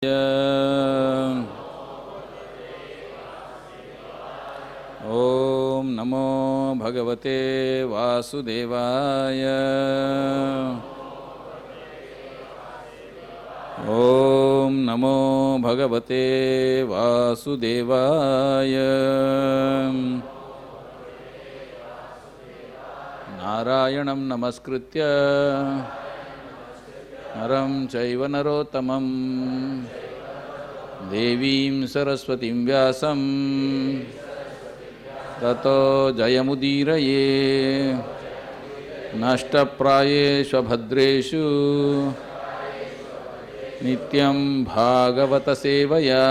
Om Namo Bhagavate Vasudevaya. Om Namo Bhagavate Vasudevaya. Narayanam Namaskritya Naram Chaiva Narottamam Devim Saraswatim Vyasam Tato Jayamudiraye Nashtaprayeshu Bhadreshu Nityam Bhagavata Sevaya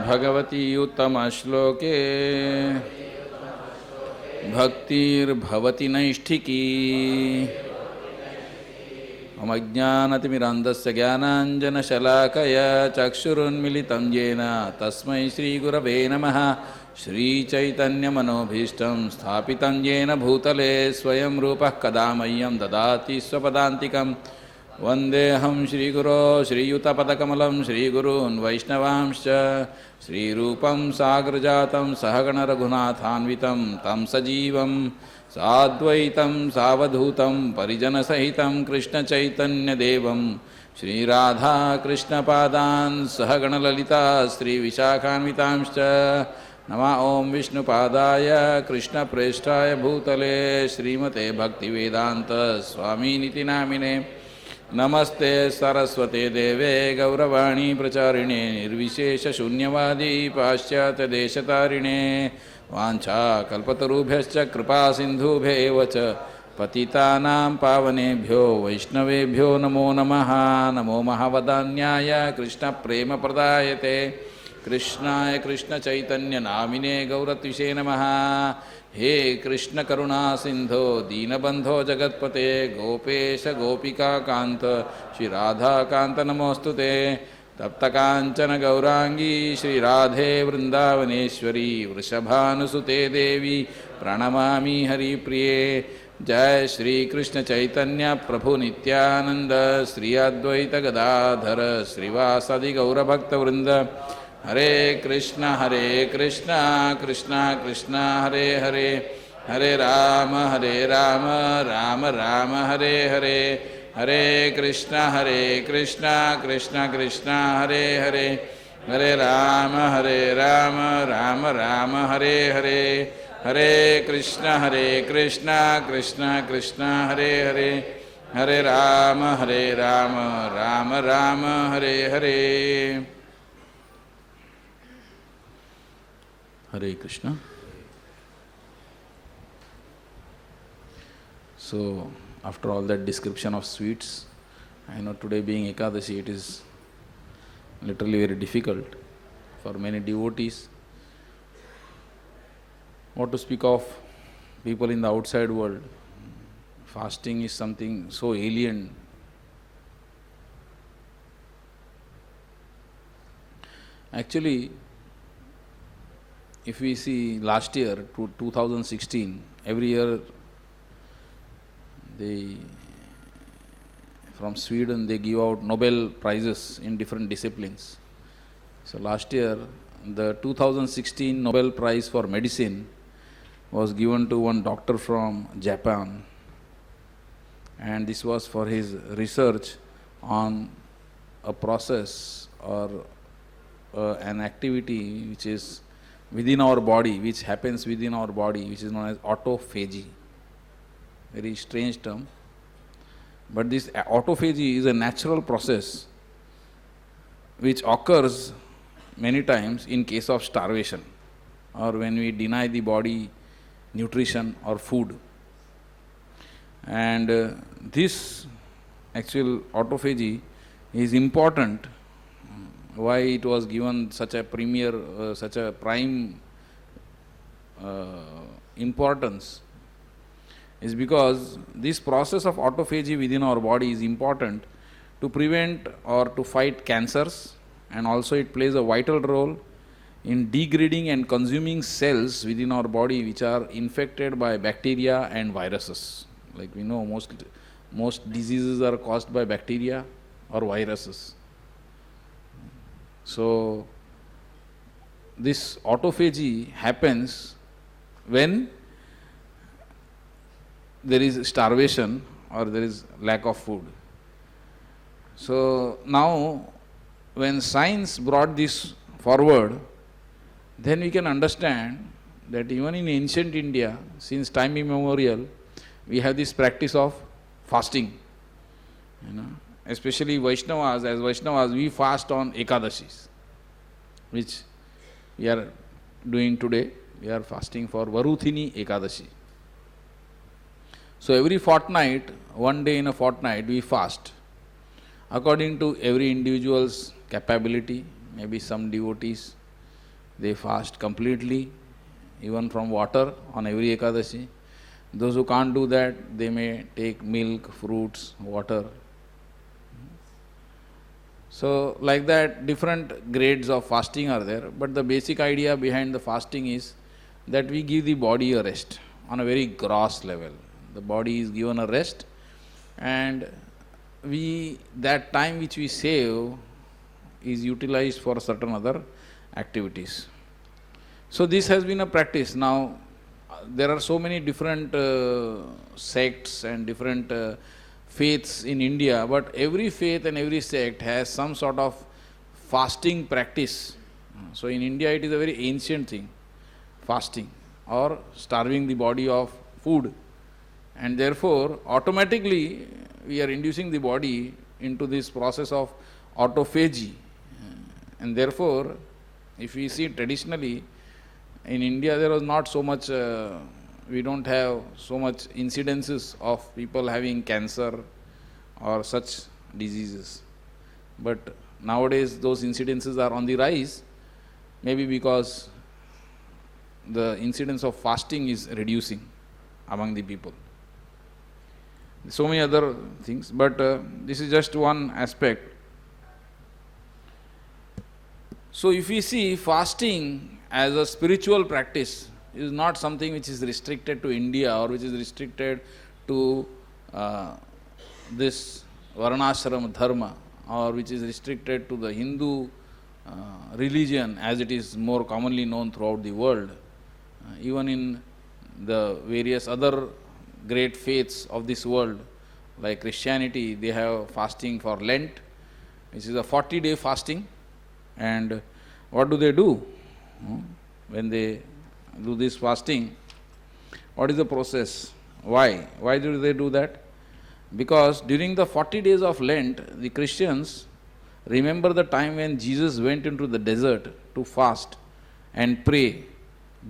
Bhagavati Uttama Shloke Bhaktir Bhavati Naishtiki Amajnanatimirandasya Jnananjana Shalakaya Chakshurunmilitam Jena Tasmai Shri Gurave Namaha Shri Chaitanya Manobhishtam Sthapitam Jena Bhutale Swayam Rupah Kadamayam Dadati Swapadantikam Vandeham Shri Guru Shri Yutapadakamalam Shri Gurun Vaishnavamscha Shri Rupam Sagrajatam Sahagana Raghunathanvitam Tam Sajivam Sadvaitam Savadhutam Parijana Sahitam Krishna Chaitanya Devam Shri Radha Krishna Padan Sahagana Lalita Shri Vishakhanvitamscha Nama Om Vishnu Padaya Krishna Preshtaya Bhutale Srimate Bhakti Vedanta Swami Niti Namine Namaste Saraswate Deve Gauravani Pracharine Nirvishesha Shunyavadi Paschyata Deshatarine Vancha Kalpatarubhyascha Kripa Sindhubheva cha Patitanam Pavanebhyo Vaishnavebhyo Namo Namaha Namo Mahavadanyaya Krishna Prema Pradayate Krishnaya Krishna Chaitanya Namine Gauratvishe Namaha He Krishna Karuna Sindho Deenabandho Jagatpate Gopesha Gopika Kanta Shri Radha Kanta Namostute Taptakanchana Gaurangi Shri Radhe Vrindavaneshwari Vrishabhanusute Devi Pranamami Hari Priye Jai Shri Krishna Chaitanya Prabhu Nityananda Shri Advaita Gadadhara Srivasadi Gaura Bhakta Vrinda Hare Krishna Krishna Krishna Hare Hare Hare Rama Rama Rama Hare Hare Hare Krishna Krishna Krishna Hare Hare Hare Rama Rama Rama Hare Hare Hare Krishna Krishna Hare Hare Hare Rama Rama Rama Hare Hare Hare Krishna. So, after all that description of sweets, I know today being Ekadashi, it is literally very difficult for many devotees. What to speak of people in the outside world? Fasting is something so alien. Actually, if we see last year, 2016, every year from Sweden they give out Nobel prizes in different disciplines. So last year the 2016 Nobel Prize for Medicine was given to one doctor from Japan, and this was for his research on a process or an activity which is within our body, which happens within our body, which is known as autophagy. Very strange term. But this autophagy is a natural process which occurs many times in case of starvation or when we deny the body nutrition or food. And this actual autophagy is important. Why it was given such a such a prime importance is because this process of autophagy within our body is important to prevent or to fight cancers, and also it plays a vital role in degrading and consuming cells within our body which are infected by bacteria and viruses. Like we know, most diseases are caused by bacteria or viruses. So this autophagy happens when there is starvation or there is lack of food. So now when science brought this forward, then we can understand that even in ancient India, since time immemorial, we have this practice of fasting. Especially Vaishnavas, as Vaishnavas, we fast on Ekadashis, which we are doing today. We are fasting for Varuthini Ekadashi. So every fortnight, one day in a fortnight, we fast. According to every individual's capability, maybe some devotees, they fast completely, even from water on every Ekadashi. Those who can't do that, they may take milk, fruits, water. So like that, different grades of fasting are there, but the basic idea behind the fasting is that we give the body a rest on a very gross level. The body is given a rest, and that time which we save is utilized for certain other activities. So this has been a practice. Now there are so many different sects and different faiths in India, but every faith and every sect has some sort of fasting practice. So in India it is a very ancient thing, fasting or starving the body of food, and therefore automatically we are inducing the body into this process of autophagy. And therefore, if we see traditionally, in India there was not so much, we don't have so much incidences of people having cancer or such diseases. But nowadays those incidences are on the rise, maybe because the incidence of fasting is reducing among the people. So many other things, but this is just one aspect. So if we see fasting as a spiritual practice, is not something which is restricted to India or which is restricted to this Varnashram dharma, or which is restricted to the Hindu religion as it is more commonly known throughout the world. Even in the various other great faiths of this world, like Christianity, they have fasting for Lent, which is a 40-day fasting. And what do? When they do this fasting, what is the process? Why do they do that? Because during the 40 days of Lent, the Christians remember the time when Jesus went into the desert to fast and pray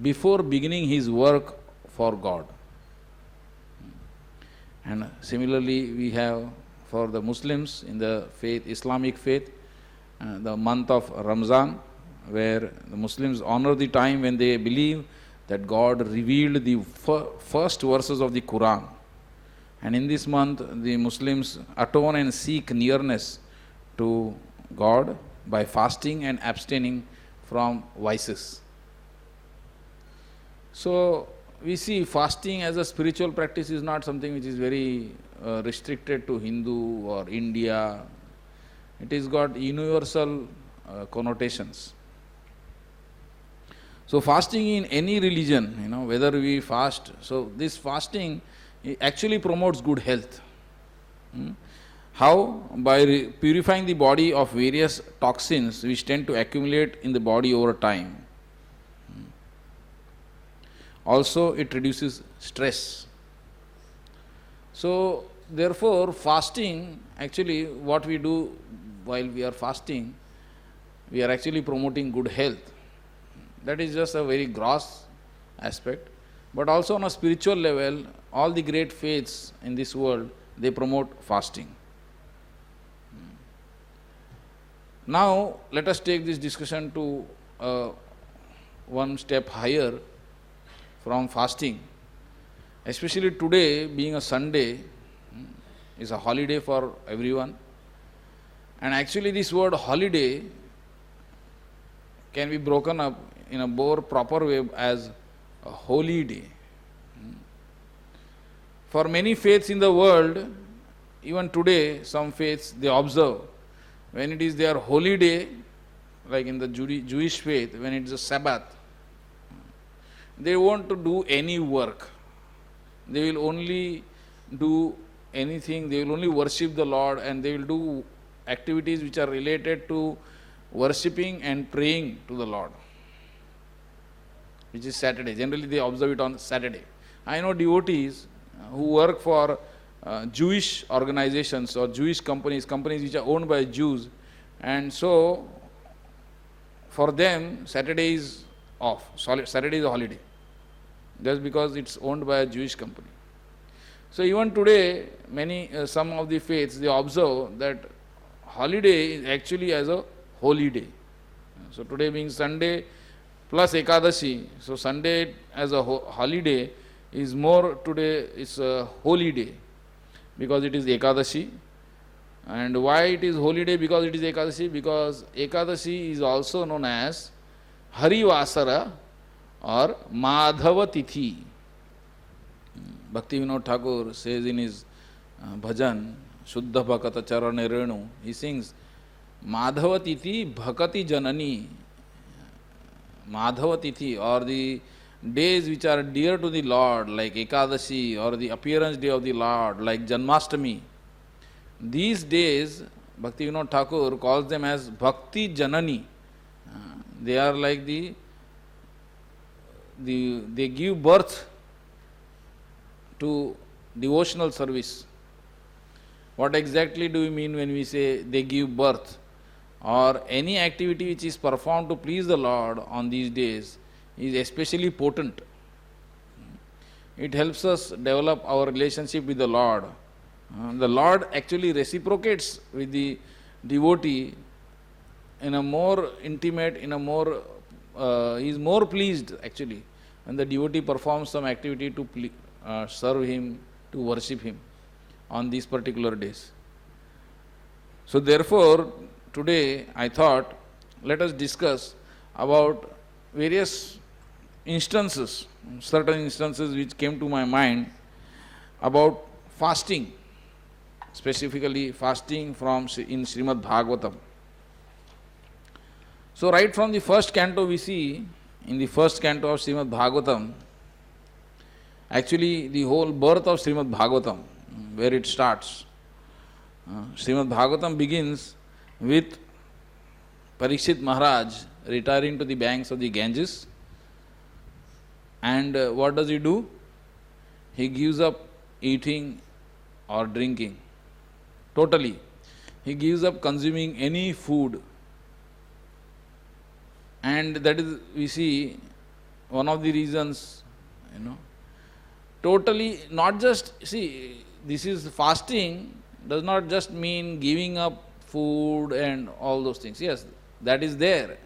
before beginning his work for God. And similarly, we have for the Muslims in the faith, Islamic faith, the month of Ramzan, where the Muslims honor the time when they believe that God revealed the first verses of the Quran. And in this month, the Muslims atone and seek nearness to God by fasting and abstaining from vices. So we see fasting as a spiritual practice is not something which is very restricted to Hindu or India. It has got universal connotations. So fasting in any religion, whether we fast, so this fasting actually promotes good health. How? By purifying the body of various toxins which tend to accumulate in the body over time. Also, it reduces stress. So, therefore, fasting, actually what we do while we are fasting, we are actually promoting good health. That is just a very gross aspect. But also on a spiritual level, all the great faiths in this world, they promote fasting. Now, let us take this discussion to one step higher from fasting. Especially today, being a Sunday, is a holiday for everyone. And actually this word holiday can be broken up in a more proper way as a holy day. For many faiths in the world, even today, some faiths they observe when it is their holy day, like in the Jewish faith, when it is a Sabbath, they won't do any work. They will only do anything, they will only worship the Lord, and they will do activities which are related to worshipping and praying to the Lord, which is Saturday. Generally they observe it on Saturday. I know devotees who work for Jewish organizations or Jewish companies which are owned by Jews, and so for them Saturday is off. Saturday is a holiday, just because it's owned by a Jewish company. So even today, some of the faiths, they observe that holiday is actually as a holy day. So today being Sunday plus Ekadashi, so Sunday as a holiday is more, today is a holy day because it is Ekadashi. And why it is holy day? Because it is Ekadashi, because Ekadashi is also known as Harivasara or Madhava Tithi. Bhakti Vinod Thakur says in his bhajan, Shuddha Bhakata Charane Renu, he sings, Madhava Tithi Bhakati Janani. Madhava Tithi, or the days which are dear to the Lord, like Ekadashi, or the appearance day of the Lord, like Janmashtami. These days, Bhakti Vinod Thakur calls them as Bhakti Janani. They are like they give birth to devotional service. What exactly do we mean when we say they give birth? Or any activity which is performed to please the Lord on these days is especially potent. It helps us develop our relationship with the Lord. The Lord actually reciprocates with the devotee in a more intimate, he is more pleased actually when the devotee performs some activity to serve him, to worship him on these particular days. So therefore, today I thought, let us discuss about various instances, certain instances which came to my mind about fasting, specifically fasting in Srimad Bhagavatam. So right from the first canto we see, in the first canto of Srimad Bhagavatam, actually the whole birth of Srimad Bhagavatam, where it starts. Srimad Bhagavatam begins with Parikshit Maharaj retiring to the banks of the Ganges, and what does he do? He gives up eating or drinking totally. He gives up consuming any food, and that is, we see, one of the reasons, totally, not just, see, this is fasting, does not just mean giving up food and all those things. Yes, that is there.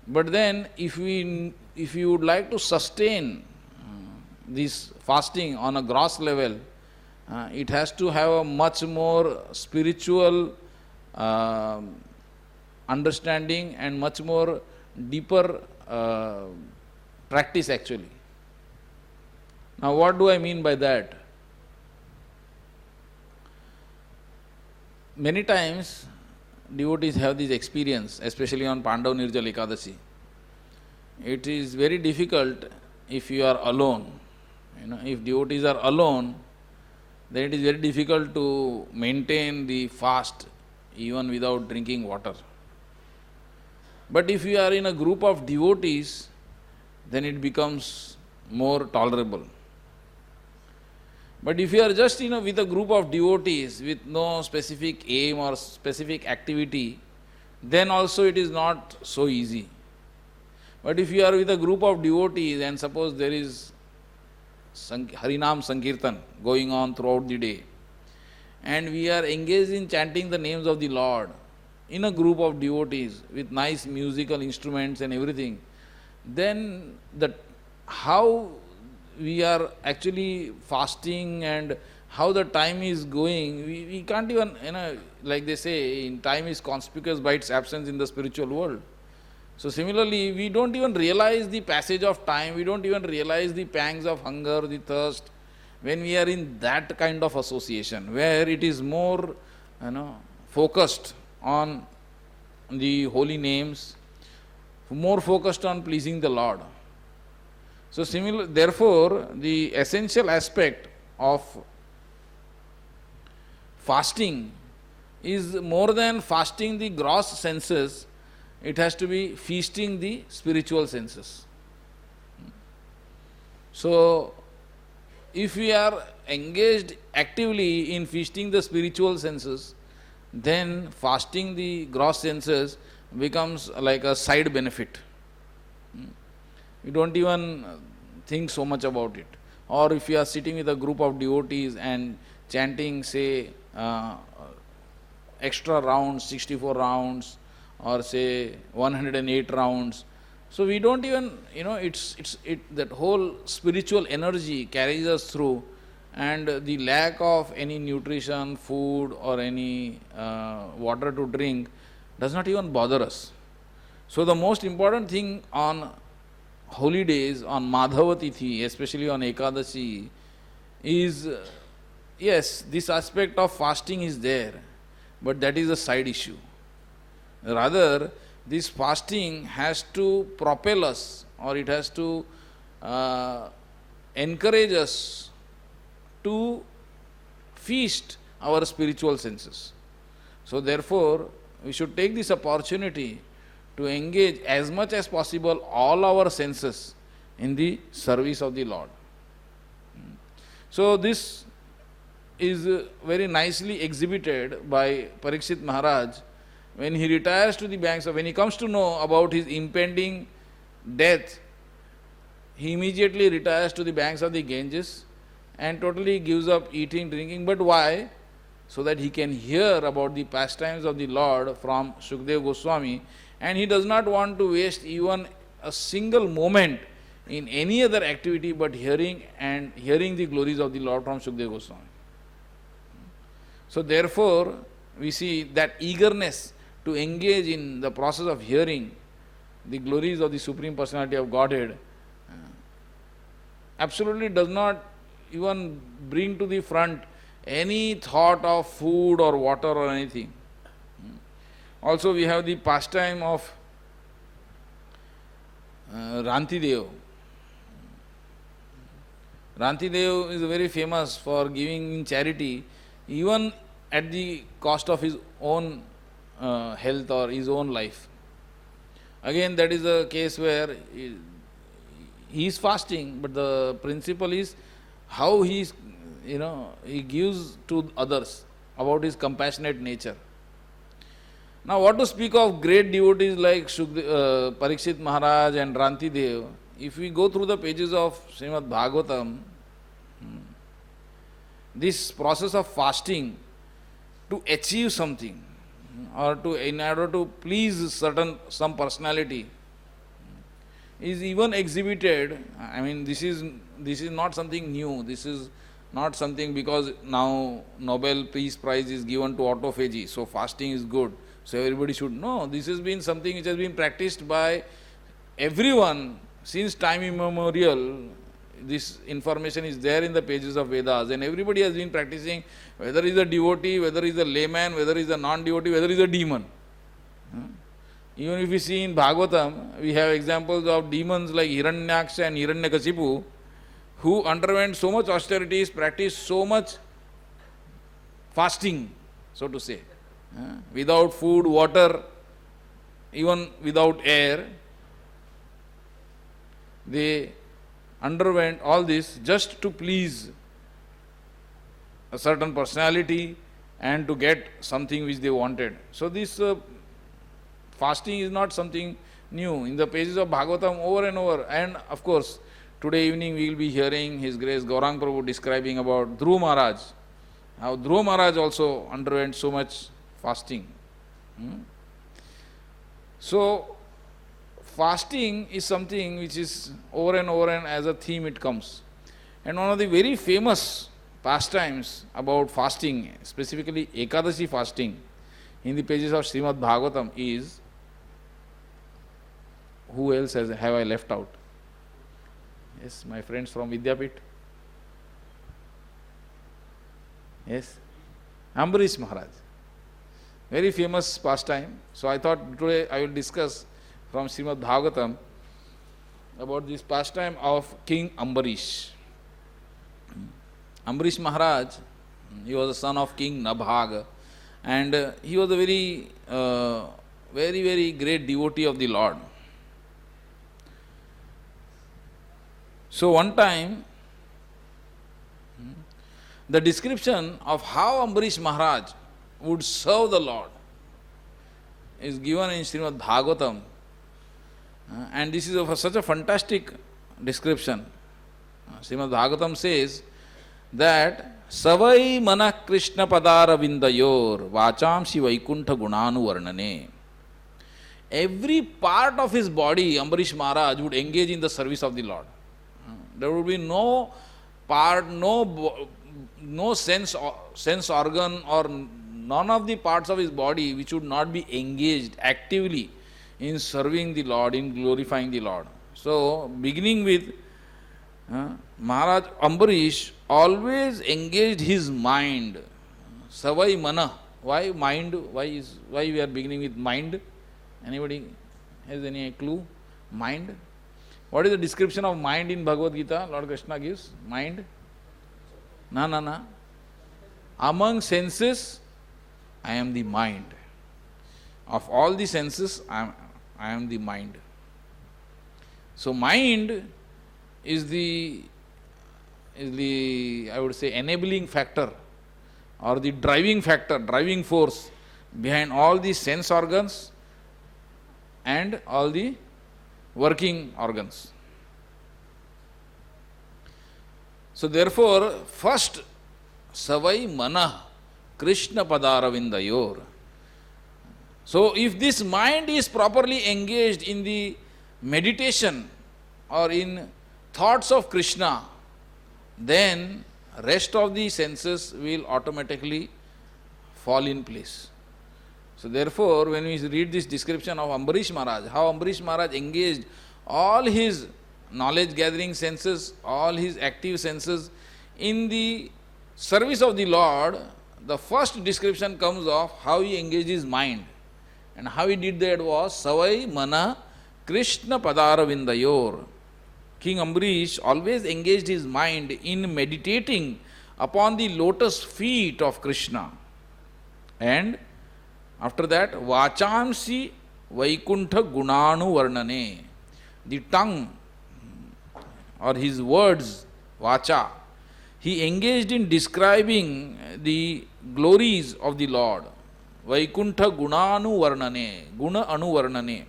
But then if you would like to sustain this fasting on a gross level, it has to have a much more spiritual understanding and much more deeper practice actually. Now what do I mean by that? Many times devotees have this experience, especially on Pandav Nirjal Ekadashi. It is very difficult if you are alone. If devotees are alone, then it is very difficult to maintain the fast even without drinking water. But if you are in a group of devotees, then it becomes more tolerable. But if you are just with a group of devotees with no specific aim or specific activity, then also it is not so easy. But if you are with a group of devotees and suppose there is Harinam Sankirtan going on throughout the day, and we are engaged in chanting the names of the Lord in a group of devotees with nice musical instruments and everything, then how we are actually fasting and how the time is going, we can't even, like they say, time is conspicuous by its absence in the spiritual world. So similarly, we don't even realize the passage of time, we don't even realize the pangs of hunger, the thirst, when we are in that kind of association, where it is more, focused on the holy names, more focused on pleasing the Lord. So therefore, the essential aspect of fasting is more than fasting the gross senses, it has to be feasting the spiritual senses. So, if we are engaged actively in feasting the spiritual senses, then fasting the gross senses becomes like a side benefit. You don't even think so much about it. Or if you are sitting with a group of devotees and chanting, say, extra rounds, 64 rounds, or say 108 rounds, so we don't even, that whole spiritual energy carries us through, and the lack of any nutrition, food, or any water to drink does not even bother us. So the most important thing on holy days, on Madhava Tithi, especially on Ekadashi, is, yes, this aspect of fasting is there, but that is a side issue. Rather, this fasting has to propel us, or it has to encourage us to feast our spiritual senses. So therefore, we should take this opportunity to engage as much as possible all our senses in the service of the Lord. So this is very nicely exhibited by Parikshit Maharaj when he retires to the banks of, when he comes to know about his impending death, he immediately retires to the banks of the Ganges and totally gives up eating, drinking. But why? So that he can hear about the pastimes of the Lord from Shukdev Goswami, and he does not want to waste even a single moment in any other activity but hearing the glories of the Lord from Shukdev Goswami. So therefore, we see that eagerness to engage in the process of hearing the glories of the Supreme Personality of Godhead absolutely does not even bring to the front any thought of food or water or anything. Also, we have the pastime of Rantidev. Rantidev is very famous for giving in charity, even at the cost of his own health or his own life. Again, that is a case where he is fasting, but the principle is how he is, he gives to others about his compassionate nature. Now, what to speak of great devotees like Parikshit Maharaj and Rantidev? If we go through the pages of Srimad Bhagavatam, this process of fasting to achieve something, or in order to please some personality, is even exhibited. I mean, this is not something new. This is not something because now Nobel Peace Prize is given to autophagy, so fasting is good, so everybody should know. This has been something which has been practiced by everyone since time immemorial. This information is there in the pages of Vedas, and everybody has been practicing, whether he is a devotee, whether he is a layman, whether he is a non-devotee, whether he is a demon. Even if we see in Bhagavatam, we have examples of demons like Hiranyaksha and Hiranyakasipu, who underwent so much austerities, practiced so much fasting, so to say, without food, water, even without air. They underwent all this just to please a certain personality and to get something which they wanted. So this fasting is not something new. In the pages of Bhagavatam over and over, and of course today evening we will be hearing His Grace Gaurang Prabhu describing about Dhruva Maharaj, how Dhruva Maharaj also underwent so much fasting. So fasting is something which is over and over, and as a theme it comes. And one of the very famous pastimes about fasting, specifically Ekadashi fasting, in the pages of Srimad Bhagavatam is, who else have I left out? Yes, my friends from Vidyapit. Yes, Ambarish Maharaj. Very famous pastime. So I thought today I will discuss from Srimad Bhagavatam about this pastime of King Ambarish. Ambarish Maharaj, he was the son of King Nabhag, and he was a very great devotee of the Lord. So one time, the description of how Ambarish Maharaj would serve the Lord is given in Srimad Bhagavatam, and this is such a fantastic description. Srimad Bhagavatam says that Savai Mana Krishna Padara Vindayor Vachamsi Vaikuntha Gunanu Varnane. Every part of his body, Ambarish Maharaj would engage in the service of the Lord. There would be no part, no sense organ or none of the parts of his body which would not be engaged actively in serving the Lord, in glorifying the Lord. So, beginning with Maharaj Ambarish always engaged his mind. Savai Mana. Why mind? Why we are beginning with mind? Anybody has any clue? Mind. What is the description of mind in Bhagavad Gita? Lord Krishna gives mind. Na. Among senses, I am the mind. Of all the senses, I am the mind. So mind is the I would say enabling factor or the driving factor, driving force behind all the sense organs and all the working organs. So therefore, first Savai Mana Krishna Padaravindayor. So if this mind is properly engaged in the meditation or in thoughts of Krishna, then rest of the senses will automatically fall in place. So therefore, when we read this description of Ambarish Maharaj, how Ambarish Maharaj engaged all his knowledge gathering senses, all his active senses in the service of the Lord, the first description comes of how he engaged his mind. And how he did that was Savai Mana Krishna Padaravindayor. King Ambarish always engaged his mind in meditating upon the lotus feet of Krishna. And after that, Vachamsi Vaikuntha Gunanu Varnane. The tongue or his words, Vacha, he engaged in describing the glories of the Lord. Vaikuntha Gunanu Varnane, Guna Anu Varnane.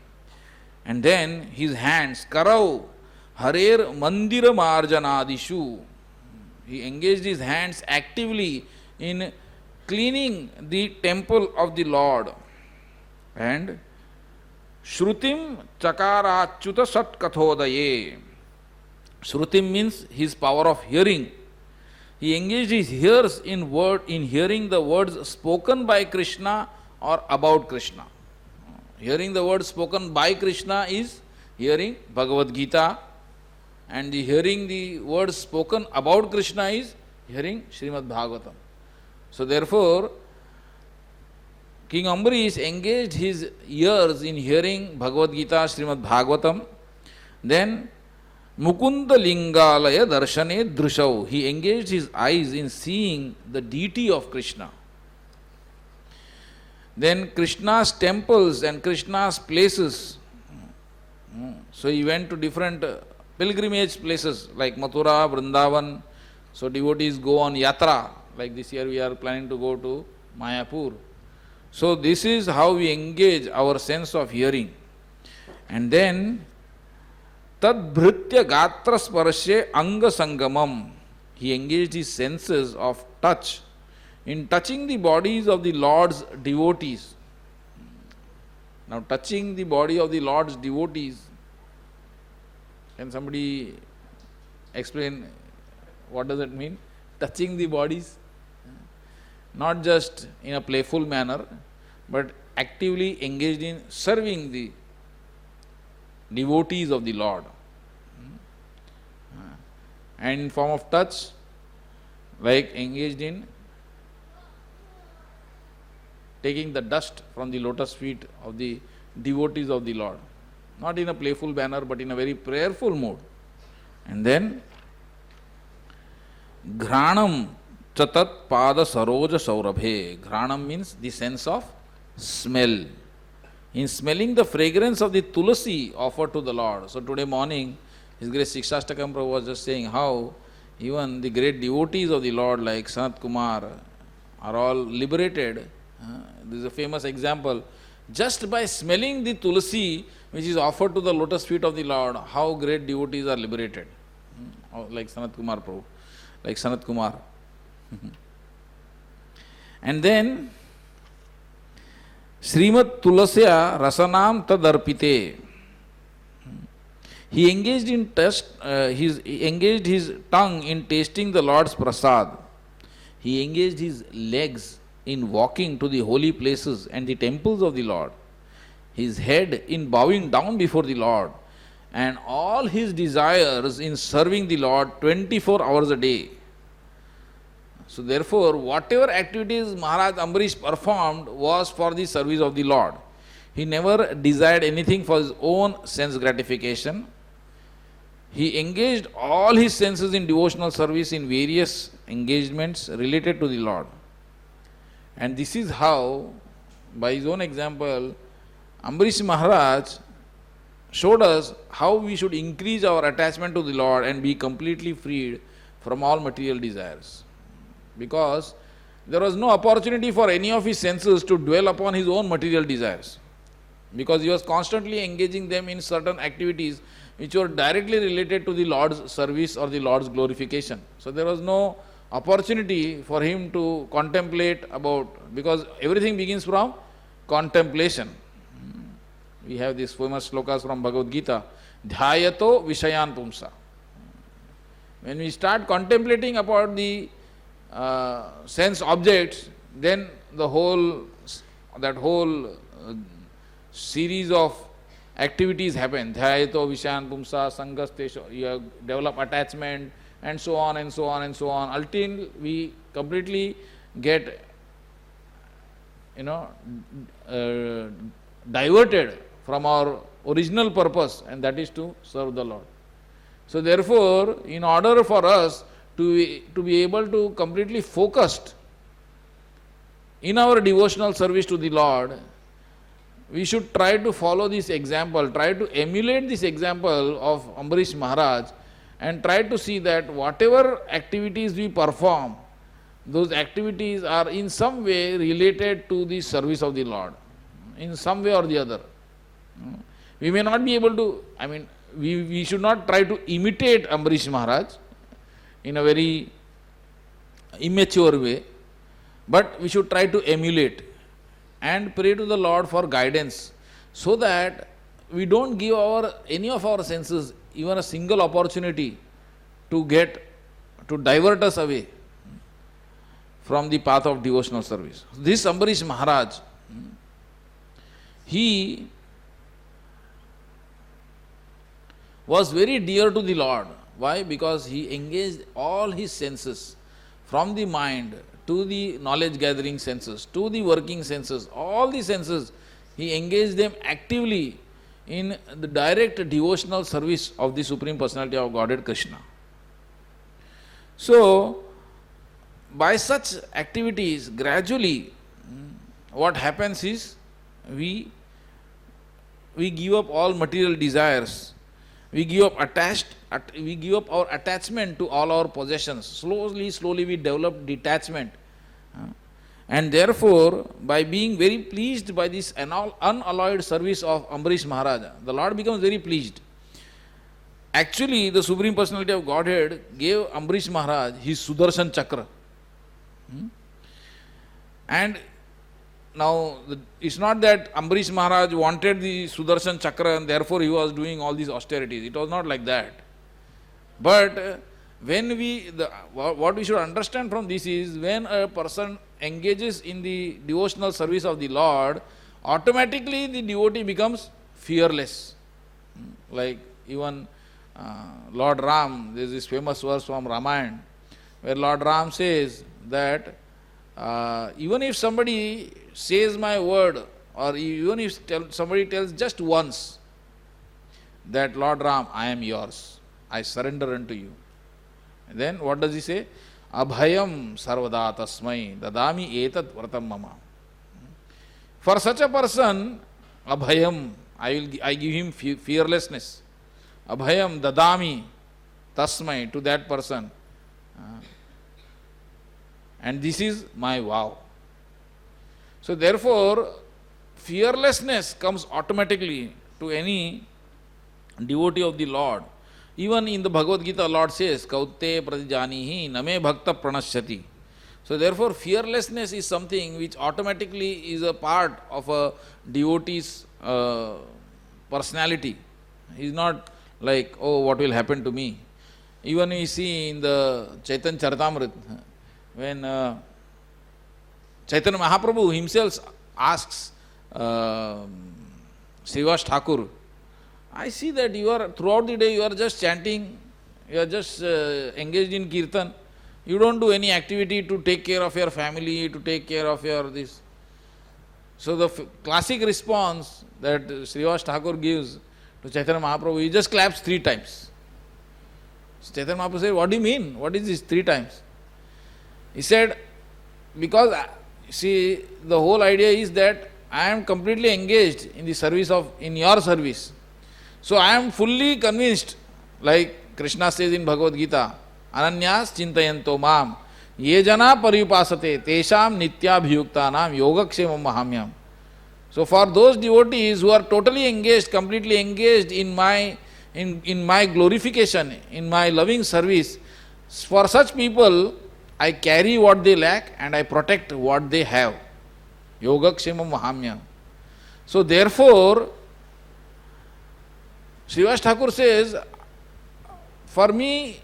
And then his hands, Karau Harer Mandira Marjanadishu. He engaged his hands actively in cleaning the temple of the Lord. And Shrutim Chakarachyuta Sat Kathodaye. Shrutim means his power of hearing. He engaged his ears in hearing the words spoken by Krishna or about Krishna. Hearing the words spoken by Krishna is hearing Bhagavad Gita, and hearing the words spoken about Krishna is hearing Srimad Bhagavatam. So therefore, King Ambarish engaged his ears in hearing Bhagavad Gita, Srimad Bhagavatam. Then Mukunda Lingalaya Darshane Drushav. He engaged his eyes in seeing the deity of Krishna. Then Krishna's temples and Krishna's places. So he went to different pilgrimage places like Mathura, Vrindavan. So devotees go on yatra. Like this year we are planning to go to Mayapur. So this is how we engage our sense of hearing. And then Tadbhritya Gatra Sparashe Anga Sangamam. He engaged his senses of touch in touching the bodies of the Lord's devotees. Now touching the body of the Lord's devotees, can somebody explain what does it mean? Touching the bodies? Not just in a playful manner, but actively engaged in serving the devotees of the Lord. And in form of touch, like engaged in taking the dust from the lotus feet of the devotees of the Lord. Not in a playful manner, but in a very prayerful mood. And then, Ghranam chatat pada saroja saurabhe. Ghranam means the sense of smell. In smelling the fragrance of the tulasi offered to the Lord. So today morning, His Grace Sikshastakam Prabhu was just saying how even the great devotees of the Lord like Sanat Kumar are all liberated. This is a famous example. Just by smelling the tulasi which is offered to the lotus feet of the Lord, how great devotees are liberated. Like Sanat Kumar Prabhu, like Sanat Kumar. And then, Srimad Tulasya Rasanam Tadarpite. He engaged his tongue in tasting the Lord's prasad. He engaged his legs in walking to the holy places and the temples of the Lord. His head in bowing down before the Lord. And all his desires in serving the Lord 24 hours a day. So therefore, whatever activities Maharaj Ambarish performed was for the service of the Lord. He never desired anything for his own sense gratification. He engaged all his senses in devotional service in various engagements related to the Lord. And this is how, by his own example, Ambarish Maharaj showed us how we should increase our attachment to the Lord and be completely freed from all material desires. Because there was no opportunity for any of his senses to dwell upon his own material desires. Because he was constantly engaging them in certain activities which were directly related to the Lord's service or the Lord's glorification. So there was no opportunity for him to contemplate about, because everything begins from contemplation. We have these famous slokas from Bhagavad Gita, Dhyayato Vishayan Pumsa. When we start contemplating about the sense objects, then that whole series of activities happen. Dhyayato Vishayan Pumsa, Sangastesho, you develop attachment, and so on and so on and so on, until we completely get diverted from our original purpose, and that is to serve the Lord. So therefore, in order for us to be able to completely focused in our devotional service to the Lord, we should try to follow this example, try to emulate this example of Ambarish Maharaj, and try to see that whatever activities we perform, those activities are in some way related to the service of the Lord, in some way or the other. We may not be able to, we should not try to imitate Ambarish Maharaj in a very immature way, but we should try to emulate and pray to the Lord for guidance, so that we don't give any of our senses even a single opportunity to divert us away from the path of devotional service. This Ambarish Maharaj, he was very dear to the Lord. Why? Because he engaged all his senses, from the mind to the knowledge gathering senses, to the working senses, all the senses, he engaged them actively in the direct devotional service of the Supreme Personality of Godhead Krishna. So, by such activities, gradually, what happens is, we give up all material desires. We give up our attachment to all our possessions. Slowly we develop detachment. And therefore, by being very pleased by this unalloyed service of Ambarish Maharaj, the Lord becomes very pleased. Actually, the Supreme Personality of Godhead gave Ambarish Maharaj his Sudarshan Chakra. And now, it's not that Ambarish Maharaj wanted the Sudarshan Chakra and therefore he was doing all these austerities. It was not like that. But what we should understand from this is, when a person engages in the devotional service of the Lord, automatically the devotee becomes fearless. Like even Lord Ram, there is this famous verse from Ramayana, where Lord Ram says that even if somebody says my word, or even if somebody tells just once that Lord Ram, I am yours, I surrender unto you, then what does he say? Abhayam sarvada tasmai dadami etat vratam mama. For such a person, abhayam, I give him fearlessness. Abhayam dadami tasmai, to that person. And this is my vow. So therefore, fearlessness comes automatically to any devotee of the Lord. Even in the Bhagavad Gita, Lord says, Kaute pratijanihi name bhakta pranashyati. So therefore, fearlessness is something which automatically is a part of a devotee's personality. He is not like, oh, what will happen to me? Even we see in the Chaitanya Charitamrita, when Chaitanya Mahaprabhu himself asks Srivas Thakur, I see that you are, throughout the day you are just chanting, you are just engaged in kirtan, you don't do any activity to take care of your family, to take care of your this. So the classic response that Srivas Thakur gives to Chaitanya Mahaprabhu, he just claps 3 times. So Chaitanya Mahaprabhu said, what do you mean? What is this 3 times? He said, because see, the whole idea is that I am completely engaged in the service of, in your service. So I am fully convinced, like Krishna says in Bhagavad Gita, Ananyas chintayanto mam, ye jana paripasate, tesham nityabhyuktanam yogakshemam mahamyam. So for those devotees who are totally engaged, completely engaged in my glorification, in my loving service, for such people, I carry what they lack and I protect what they have. Yogakshemam mahamyam. So therefore, Srivas Thakur says, for me,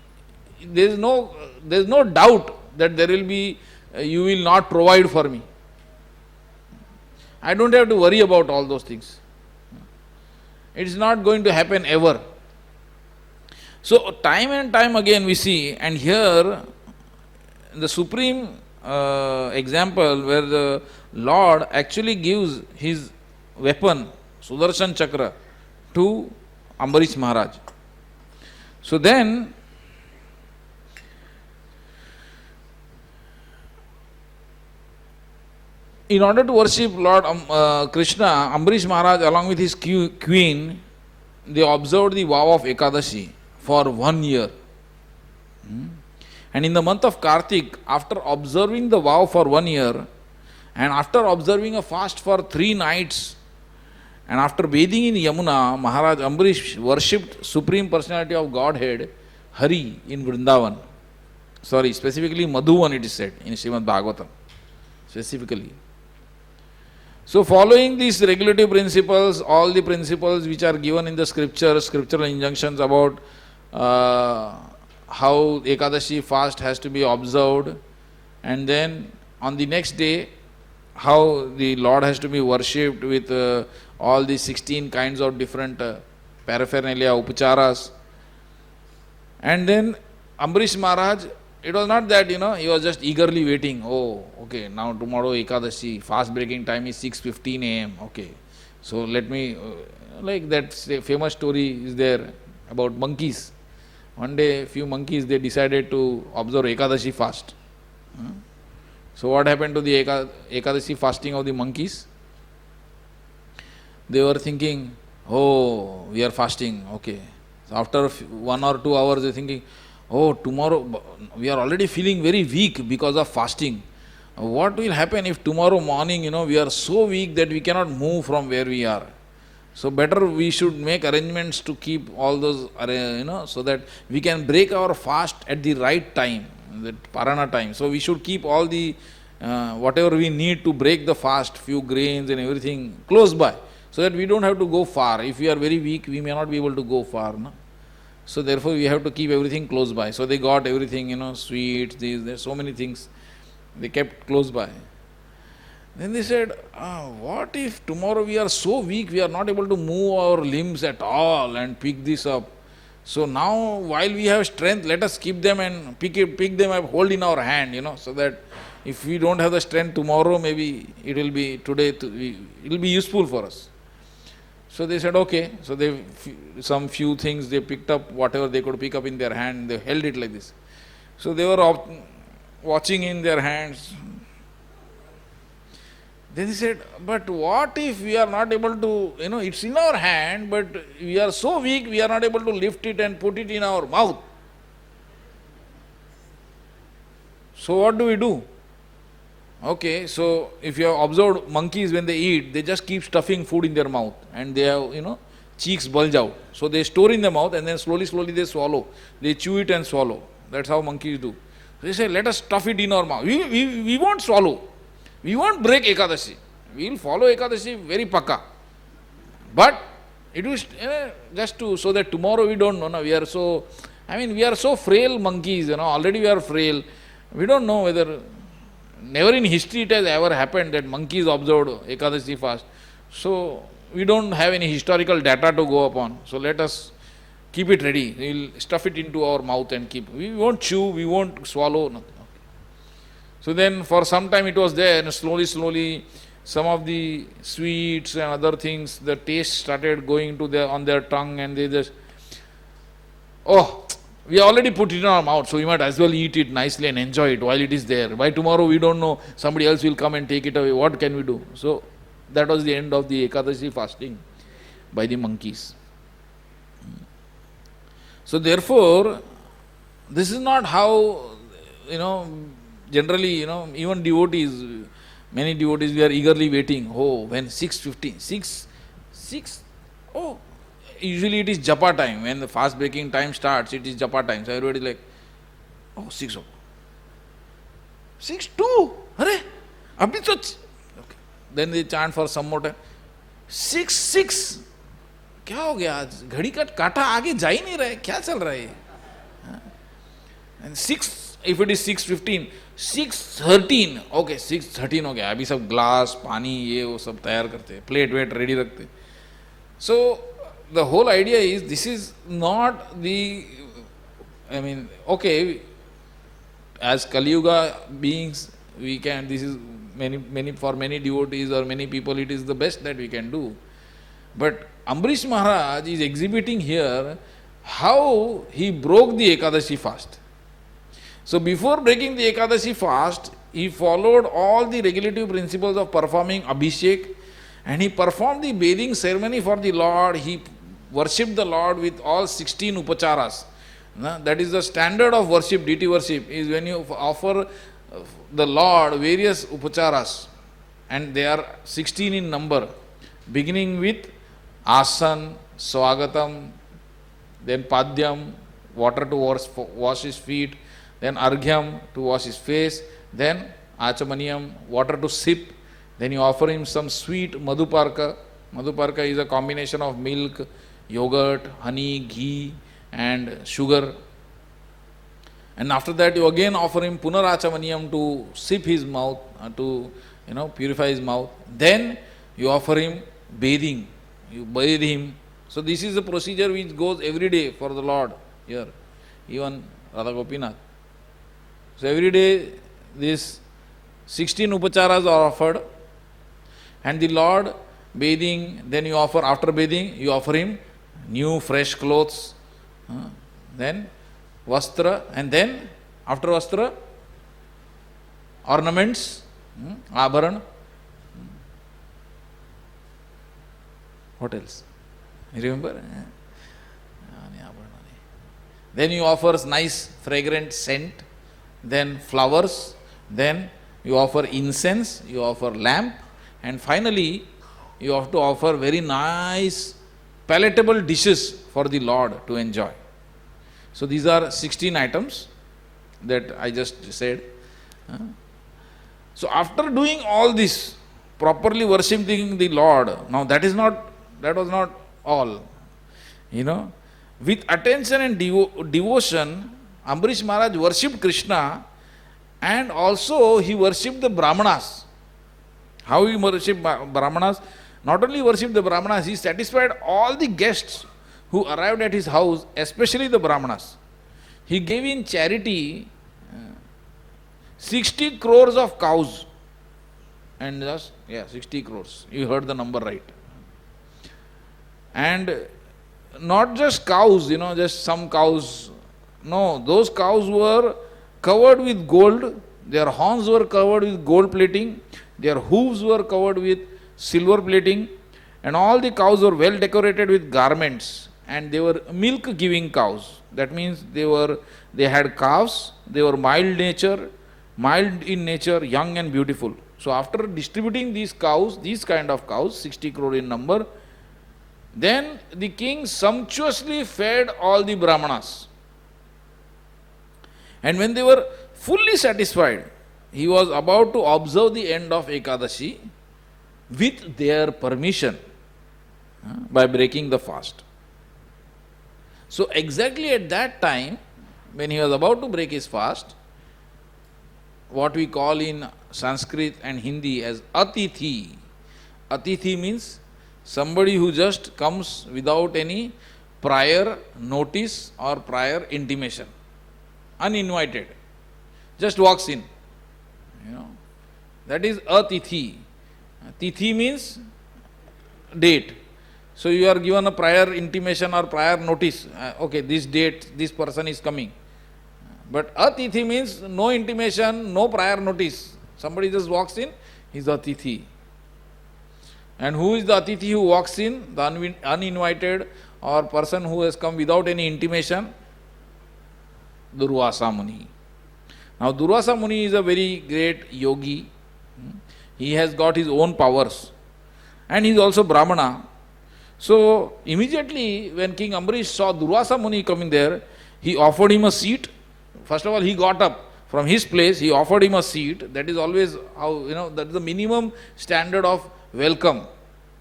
there is no doubt that there will be, you will not provide for me. I don't have to worry about all those things. It is not going to happen ever. So time and time again we see, and here the supreme example where the Lord actually gives his weapon, Sudarshan Chakra, to Ambarish Maharaj. So then, in order to worship Lord Krishna, Ambarish Maharaj along with his queen, they observed the vow of Ekadashi for 1 year. And in the month of Kartik, after observing the vow for 1 year, and after observing a fast for 3 nights, and after bathing in Yamuna, Maharaj Ambarish worshipped Supreme Personality of Godhead, Hari, in Vrindavan. Sorry, specifically Madhuvan it is said in Srimad Bhagavatam, specifically. So following these regulative principles, all the principles which are given in the scriptural injunctions about how Ekadashi fast has to be observed, and then on the next day, how the Lord has to be worshipped with all the 16 kinds of different paraphernalia, upacharas. And then Ambarish Maharaj, it was not that, he was just eagerly waiting. Oh, okay, now tomorrow Ekadashi, fast breaking time is 6:15 a.m. Okay, so let me, like that famous story is there about monkeys. One day, few monkeys, they decided to observe Ekadashi fast. So what happened to the Ekadashi fasting of the monkeys? They were thinking, oh, we are fasting, okay. So after 1 or 2 hours, they are thinking, oh, tomorrow, we are already feeling very weak because of fasting. What will happen if tomorrow morning, we are so weak that we cannot move from where we are? So better we should make arrangements to keep all those, so that we can break our fast at the right time, that Parana time. So we should keep all the, whatever we need to break the fast, few grains and everything close by, so that we don't have to go far. If we are very weak, we may not be able to go far. No? So therefore we have to keep everything close by. So they got everything, sweets, there's so many things they kept close by. Then they said, what if tomorrow we are so weak, we are not able to move our limbs at all and pick this up. So now while we have strength, let us keep them and pick them up, hold in our hand, so that If we don't have the strength tomorrow, maybe it will be today, it will be useful for us. So they said, okay. So they, some few things they picked up, whatever they could pick up in their hand, they held it like this. So they were watching in their hands. Then he said, but what if we are not able to, it's in our hand, but we are so weak, we are not able to lift it and put it in our mouth. So what do we do? Okay, so if you have observed monkeys when they eat, they just keep stuffing food in their mouth and they have, cheeks bulge out. So they store in the mouth and then slowly they swallow. They chew it and swallow. That's how monkeys do. They say, let us stuff it in our mouth. We won't swallow. We won't break Ekadashi. We will follow Ekadashi very pakka. But it was just so that tomorrow we don't know. No? We are so frail monkeys, already we are frail. We don't know whether, never in history it has ever happened that monkeys observed Ekadashi fast. So we don't have any historical data to go upon. So let us keep it ready. We will stuff it into our mouth and keep. We won't chew, we won't swallow, nothing. So then for some time it was there, and slowly some of the sweets and other things, the taste started going to on their tongue, and they just, we already put it in our mouth, so we might as well eat it nicely and enjoy it while it is there. By tomorrow we don't know, somebody else will come and take it away. What can we do? So that was the end of the Ekadashi fasting by the monkeys. So therefore, this is not how, generally, even devotees, many devotees, we are eagerly waiting. When 6:15, usually it is japa time. When the fast breaking time starts, it is japa time. So everybody is like, 6 o'clock. 6:02, Hare, abhi to. Okay. Then they chant for some more time. 6. क्या हो गया आज? घड़ी का काटा आगे जा ही नहीं रहा है, क्या चल रहा है? And 6, if it is 6:15, 6:13, okay, 6:13 हो गया. अभी सब ग्लास, पानी, ये वो सब तैयार करते, प्लेट वेट रेडी रखते. So the whole idea is, this is not the, okay, as Kali Yuga beings, we can, this is for many devotees or many people, it is the best that we can do. But Ambrish Maharaj is exhibiting here how he broke the Ekadashi fast. So before breaking the Ekadashi fast, he followed all the regulative principles of performing Abhishek, and he performed the bathing ceremony for the Lord. He worshipped the Lord with all 16 upacharas. That is the standard of worship, deity worship, is when you offer the Lord various upacharas, and they are 16 in number, beginning with Asan, Swagatam, then Padyam, water to wash his feet, then Arghyam to wash his face, then Achamaniyam, water to sip, then you offer him some sweet Madhuparka. Madhuparka is a combination of milk, yogurt, honey, ghee and sugar. And after that you again offer him Punarachamaniyam to sip his mouth, to purify his mouth. Then you offer him bathing, you bathe him. So this is the procedure which goes every day for the Lord here, even Radha Gopinath. So every day these 16 upacharas are offered, and the Lord bathing, then you offer, after bathing, you offer him new fresh clothes, then vastra, and then after vastra, ornaments, abharan. What else? You remember? Then you offer nice fragrant scent, then flowers, then you offer incense, you offer lamp, and finally you have to offer very nice palatable dishes for the Lord to enjoy. So these are 16 items that I just said. So after doing all this, properly worshipping the Lord, now that was not all. With attention and devotion, Ambrish Maharaj worshipped Krishna, and also he worshipped the Brahmanas. How he worshipped Brahmanas? Not only worshipped the Brahmanas, he satisfied all the guests who arrived at his house, especially the Brahmanas. He gave in charity 60 crores of cows. And just, 60 crores. You heard the number right. And not just cows, just some cows. No, those cows were covered with gold. Their horns were covered with gold plating. Their hooves were covered with silver plating. And all the cows were well decorated with garments. And they were milk giving cows. That means they had calves. They were mild in nature, young and beautiful. So after distributing these cows, these kind of cows, 60 crore in number, then the king sumptuously fed all the brahmanas. And when they were fully satisfied, he was about to observe the end of Ekadashi with their permission by breaking the fast. So exactly at that time, when he was about to break his fast, what we call in Sanskrit and Hindi as Atithi. Atithi means somebody who just comes without any prior notice or prior intimation, uninvited, just walks in. That is Atithi. Tithi means date. So you are given a prior intimation or prior notice. Okay, this date, this person is coming. But Atithi means no intimation, no prior notice. Somebody just walks in, he is Atithi. And who is the Atithi who walks in? The uninvited or person who has come without any intimation? Durvasa Muni. Now Durvasa Muni is a very great yogi. He has got his own powers. And he is also Brahmana. So immediately when King Ambarish saw Durvasa Muni coming there, he offered him a seat. First of all, he got up from his place, he offered him a seat. That is always how, that is the minimum standard of welcome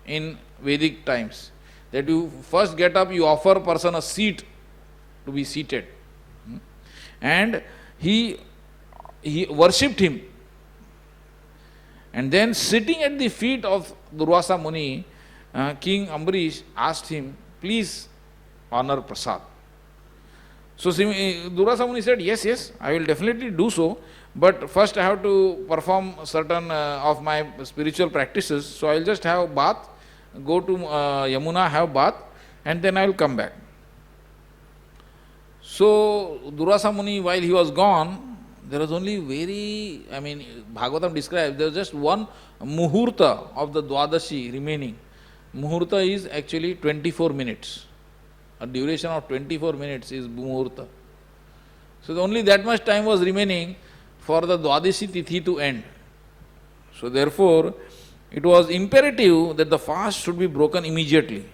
in Vedic times. That you first get up, you offer a person a seat to be seated. And he worshipped him. And then sitting at the feet of Durvasa Muni, King Ambarish asked him, please honor Prasad. So Durvasa Muni said, yes, I will definitely do so, but first I have to perform certain of my spiritual practices, so I will just have bath, go to Yamuna, have bath, and then I will come back. So Durvasa Muni, while he was gone, there was only Bhagavatam describes, there was just one muhurta of the Dwadashi remaining. Muhurta is actually 24 minutes. A duration of 24 minutes is muhurta. So only that much time was remaining for the Dwadashi Tithi to end. So therefore, it was imperative that the fast should be broken immediately.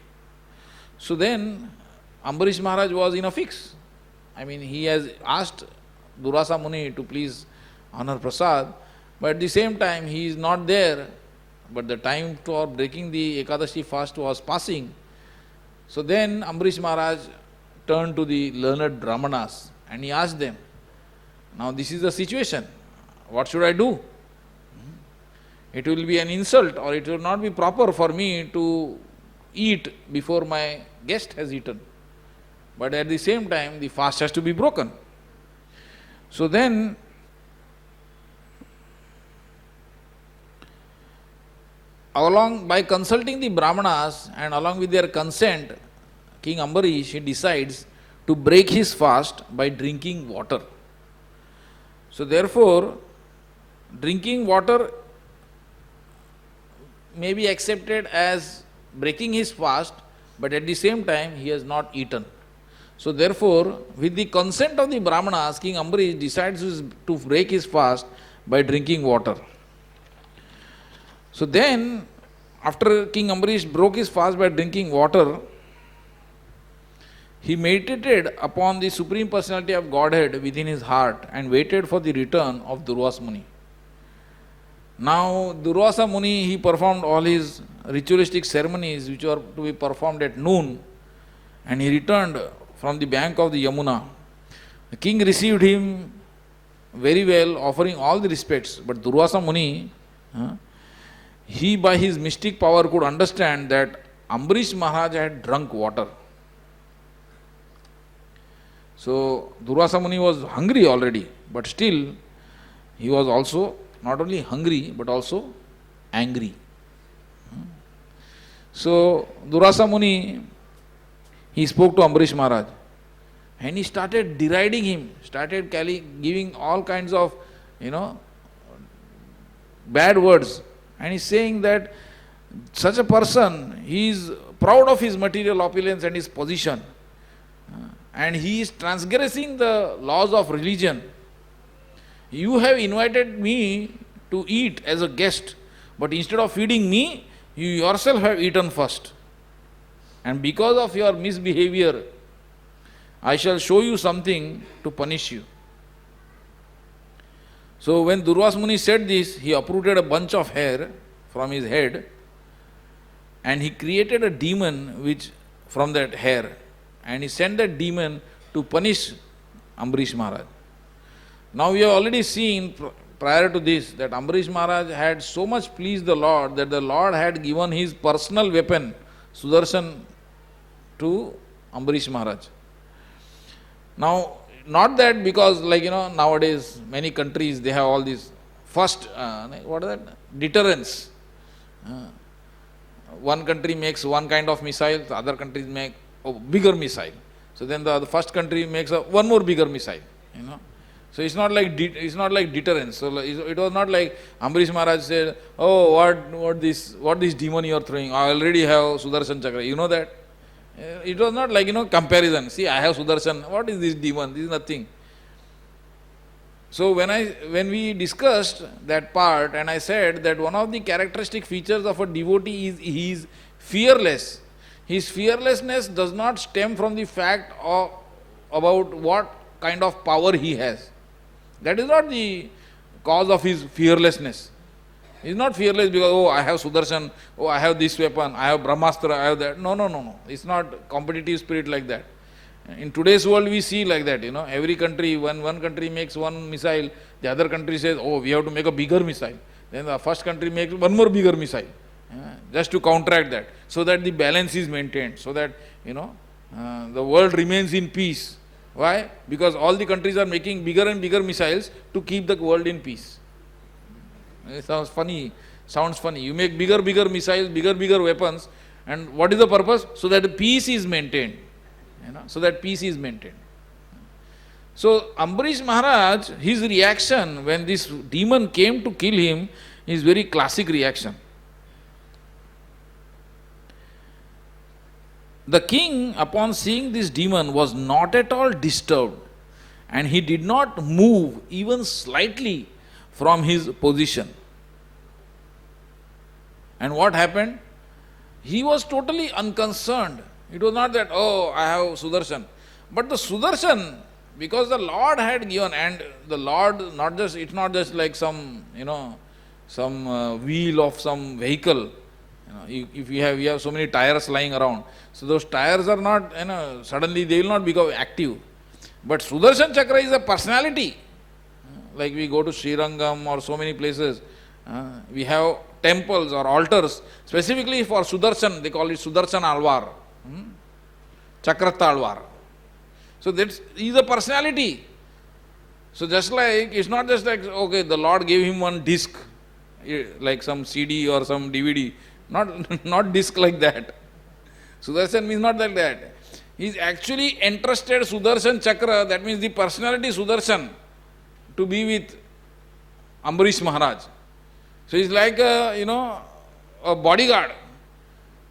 So then, Ambarish Maharaj was in a fix. He has asked Durvasa Muni to please honor Prasad, but at the same time he is not there, but the time for breaking the Ekadashi fast was passing. So then Ambarish Maharaj turned to the learned Brahmanas and he asked them, now this is the situation, what should I do? It will be an insult or it will not be proper for me to eat before my guest has eaten. But at the same time, the fast has to be broken. So then, by consulting the Brahmanas and along with their consent, King Ambarish, he decides to break his fast by drinking water. So therefore, drinking water may be accepted as breaking his fast, but at the same time, he has not eaten. So therefore, with the consent of the Brahmanas, King Ambarish decides to break his fast by drinking water. So then, after King Ambarish broke his fast by drinking water, he meditated upon the Supreme Personality of Godhead within his heart and waited for the return of Durvasa Muni. Now, Durvasa Muni, he performed all his ritualistic ceremonies which were to be performed at noon, and he returned from the bank of the Yamuna. The king received him very well, offering all the respects, but Durvasa Muni, he by his mystic power could understand that Ambarish Maharaj had drunk water. So Durvasa Muni was hungry already, but still he was also not only hungry but also angry. So Durvasa Muni, he spoke to Ambarish Maharaj and he started deriding him, started giving all kinds of, bad words. And he's saying that such a person, he is proud of his material opulence and his position. And he is transgressing the laws of religion. You have invited me to eat as a guest, but instead of feeding me, you yourself have eaten first. And because of your misbehavior, I shall show you something to punish you. So when Durvasa Muni said this, he uprooted a bunch of hair from his head and he created a demon from that hair, and he sent that demon to punish Ambarish Maharaj. Now we have already seen prior to this that Ambarish Maharaj had so much pleased the Lord that the Lord had given his personal weapon, Sudarshan, to Ambarish Maharaj. Now, not that because nowadays many countries they have all these first, what is that? Deterrence. One country makes one kind of missile, the other countries make a bigger missile. So then the first country makes one more bigger missile, So it's not like deterrence. So it was not like Ambarish Maharaj said, "Oh, what this demon you are throwing? I already have Sudarshan Chakra." You know that? It was not like comparison. See, I have Sudarshan. What is this demon? This is nothing. So when we discussed that part, and I said that one of the characteristic features of a devotee is he is fearless. His fearlessness does not stem from the fact about what kind of power he has. That is not the cause of his fearlessness. He is not fearless because, I have Sudarshan, I have this weapon, I have Brahmastra, I have that. No. It's not competitive spirit like that. In today's world, we see like that, every country, when one country makes one missile, the other country says, we have to make a bigger missile. Then the first country makes one more bigger missile, just to counteract that, so that the balance is maintained, so that, the world remains in peace. Why? Because all the countries are making bigger and bigger missiles to keep the world in peace. It sounds funny. You make bigger missiles, bigger weapons, and what is the purpose? So that the peace is maintained. So Ambarish Maharaj, his reaction when this demon came to kill him is very classic reaction. The king, upon seeing this demon, was not at all disturbed, and he did not move even slightly from his position. And what happened? He was totally unconcerned. It was not that, I have Sudarshan. But the Sudarshan, because the Lord had given, and the Lord, it's not just like some, some wheel of some vehicle. If we have so many tires lying around, so those tires are not, suddenly they will not become active. But Sudarshan Chakra is a personality. Like we go to Srirangam or so many places, we have temples or altars specifically for Sudarshan. They call it Sudarshan Alvar, Chakrata Alvar. So that is a personality. So just like, it's not just like, the Lord gave him one disc, like some CD or some DVD. Not disc like that. Sudarshan means not like that. He is actually entrusted Sudarshan Chakra, that means the personality Sudarshan, to be with Ambarish Maharaj. So he's like a bodyguard.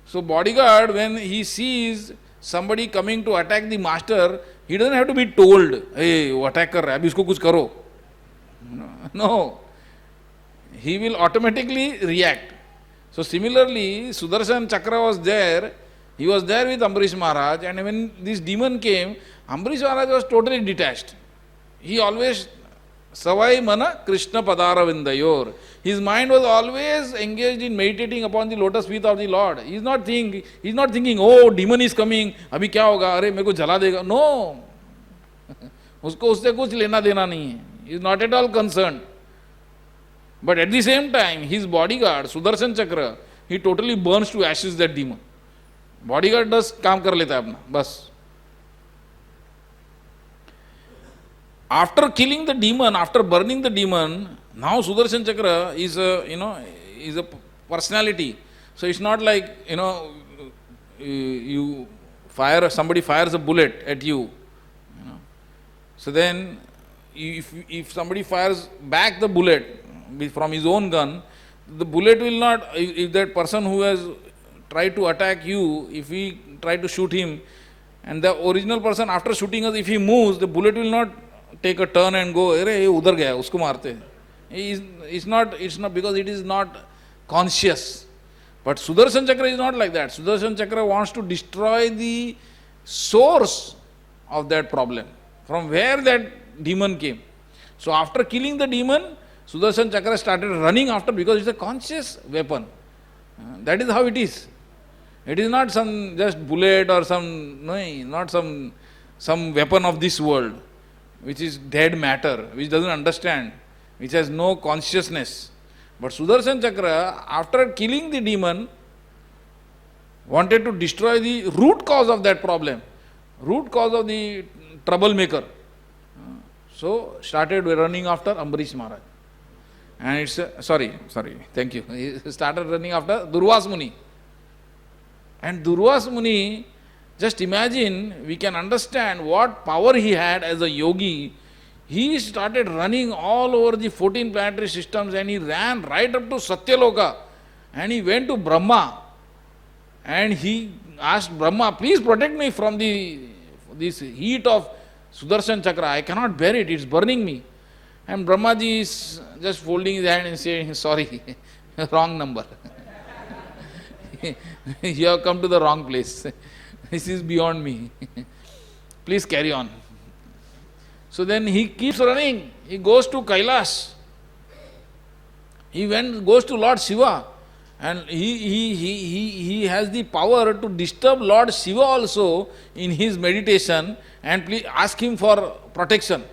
So bodyguard, when he sees somebody coming to attack the master, he doesn't have to be told, hey, wo attack kar raha hai, ab isko kuch karo. No. He will automatically react. So similarly, Sudarshan Chakra was there. He was there with Ambarish Maharaj, and when this demon came, Ambarish Maharaj was totally detached. He always, Savai Mana Krishna Padara Vindayor. His mind was always engaged in meditating upon the lotus feet of the Lord. He is not thinking, demon is coming, abhi kya hoga, arey meko jala dega. No. Usko usse kuch lena dena nahi hai. He is not at all concerned. But at the same time, his bodyguard, Sudarshan Chakra, he totally burns to ashes that demon. Bodyguard does काम कर लेता है अपना, बस. after killing the demon, after burning the demon, now Sudarshan Chakra is a, is a personality. So it's not like, you fire, somebody fires a bullet at you. So then, if somebody fires back the bullet from his own gun, the bullet will not, if that person who has tried to attack you, if we try to shoot him, and the original person after shooting us, if he moves, the bullet will not take a turn and go, "Arey, ye udhar gaya, usko marte." It's not because it is not conscious. But Sudarshan Chakra is not like that. Sudarshan Chakra wants to destroy the source of that problem, from where that demon came. So after killing the demon, Sudarshan Chakra started running after, because it's a conscious weapon. That is how it is. It is not some just bullet or not some weapon of this world, which is dead matter, which doesn't understand, which has no consciousness. But Sudarshan Chakra, after killing the demon, wanted to destroy the root cause of that problem, root cause of the troublemaker. So started running after Ambarish Maharaj. And it's, thank you. He started running after Durvas Muni. And Durvas Muni, just imagine, we can understand what power he had as a yogi. He started running all over the 14 planetary systems, and he ran right up to Satyaloka, and he went to Brahma, and he asked Brahma, "Please protect me from this heat of Sudarshan Chakra. I cannot bear it, it's burning me." And Brahmaji is just folding his hand and saying, "Sorry, wrong number. You have come to the wrong place. This is beyond me. Please carry on." So then he keeps running. He goes to Kailash. He goes to Lord Shiva, and he has the power to disturb Lord Shiva also in his meditation, and please ask him for protection.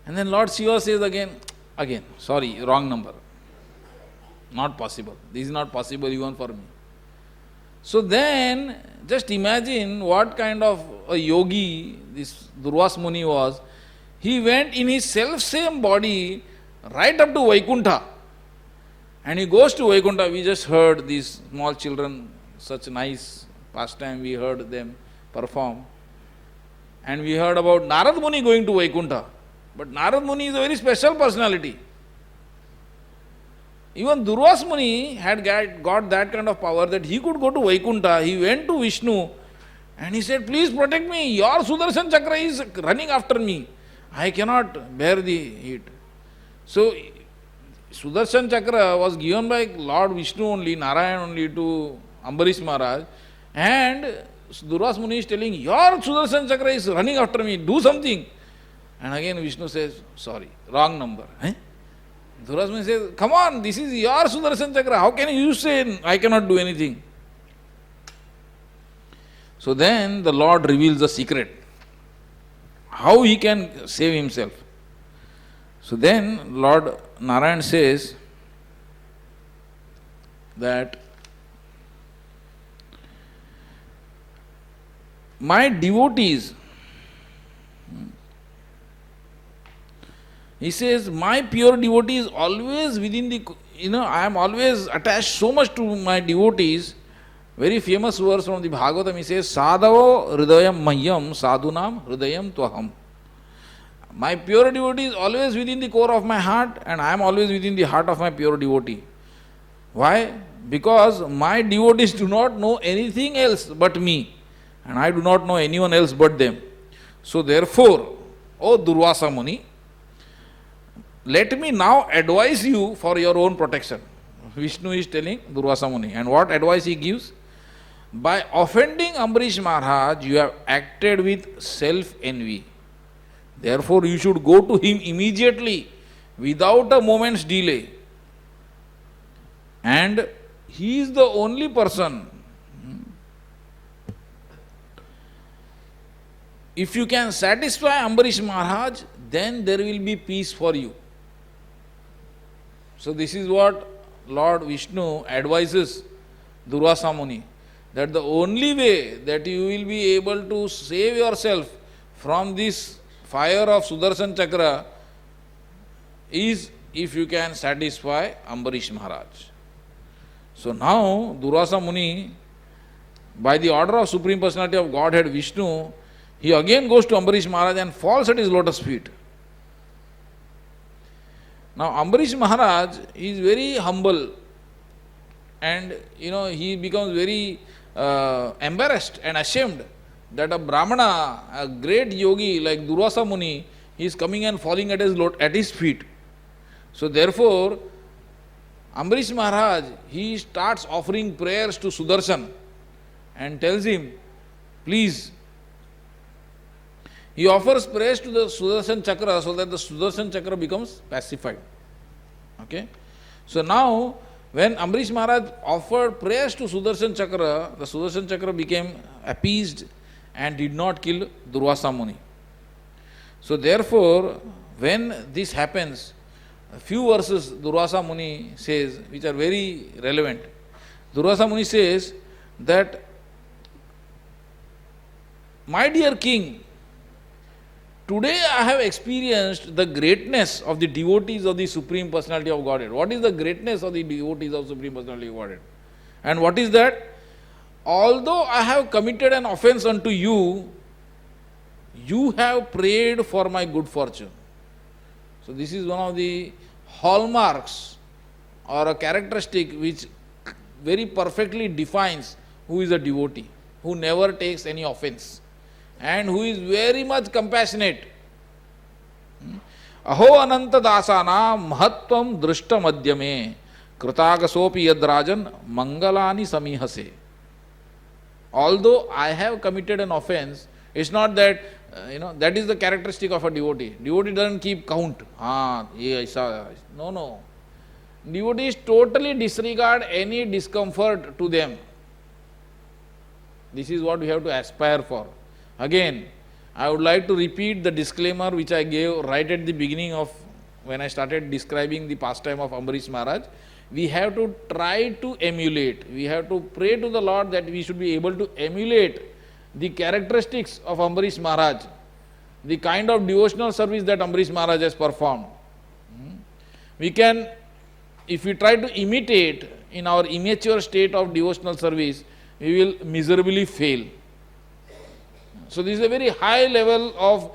And then Lord Shiva says again, "Sorry, wrong number. Not possible. This is not possible even for me." So then, just imagine what kind of a yogi this Durvas Muni was. He went in his self-same body right up to Vaikuntha. And he goes to Vaikuntha. We just heard these small children, such nice pastime, we heard them perform. And we heard about Narad Muni going to Vaikuntha. But Narad Muni is a very special personality. Even Durvas Muni had got that kind of power that he could go to Vaikuntha. He went to Vishnu and he said, "Please protect me. Your Sudarshan Chakra is running after me. I cannot bear the heat." So, Sudarshan Chakra was given by Lord Vishnu only, Narayan only, to Ambarish Maharaj. And Durvas Muni is telling, "Your Sudarshan Chakra is running after me. Do something." And again Vishnu says, "Sorry, wrong number." Durvas Muni says, "Come on, this is your Sudarshan Chakra. How can you say I cannot do anything?" So then the Lord reveals the secret, how he can save himself. So then Lord Narayan says that my devotees, he says, my pure devotee is always within the, I am always attached so much to my devotees. Very famous verse from the Bhagavatam, he says, "Sadhavo hridayam mahyam sadhunam hridayam tvaham." My pure devotee is always within the core of my heart, and I am always within the heart of my pure devotee. Why? Because my devotees do not know anything else but me, and I do not know anyone else but them. So therefore, O Durvasa Muni, let me now advise you for your own protection. Vishnu is telling Durvasa Muni. And what advice he gives? By offending Ambarish Maharaj, you have acted with self-envy. Therefore, you should go to him immediately, without a moment's delay. And he is the only person. If you can satisfy Ambarish Maharaj, then there will be peace for you. So this is what Lord Vishnu advises Durvasa Muni, that the only way that you will be able to save yourself from this fire of Sudarshan Chakra is if you can satisfy Ambarish Maharaj. So now Durvasa Muni, by the order of Supreme Personality of Godhead Vishnu, he again goes to Ambarish Maharaj and falls at his lotus feet. Now Ambarish Maharaj is very humble, and he becomes very embarrassed and ashamed that a Brahmana, a great yogi like Durvasa Muni, he is coming and falling at his feet. So therefore, Ambarish Maharaj, he starts offering prayers to Sudarshan and tells him, please. He offers prayers to the Sudarshan Chakra so that the Sudarshan Chakra becomes pacified. Okay? So now, when Ambarish Maharaj offered prayers to Sudarshan Chakra, the Sudarshan Chakra became appeased and did not kill Durvasa Muni. So therefore, when this happens, a few verses Durvasa Muni says, which are very relevant. Durvasa Muni says that, my dear king, today I have experienced the greatness of the devotees of the Supreme Personality of Godhead. What is the greatness of the devotees of Supreme Personality of Godhead? And what is that? Although I have committed an offense unto you, you have prayed for my good fortune. So this is one of the hallmarks or a characteristic which very perfectly defines who is a devotee, who never takes any offense, and who is very much compassionate. Aho ananta dasana mahatvam drishta madhyame kritagasopi yadrajan mangalani samihase. Although I have committed an offense, it's not that, that is the characteristic of a devotee. Devotee doesn't keep count. No. Devotees totally disregard any discomfort to them. This is what we have to aspire for. Again, I would like to repeat the disclaimer which I gave right at the beginning of when I started describing the pastime of Ambarish Maharaj. We have to try to emulate. We have to pray to the Lord that we should be able to emulate the characteristics of Ambarish Maharaj, the kind of devotional service that Ambarish Maharaj has performed. We can, if we try to imitate in our immature state of devotional service, we will miserably fail. So this is a very high level of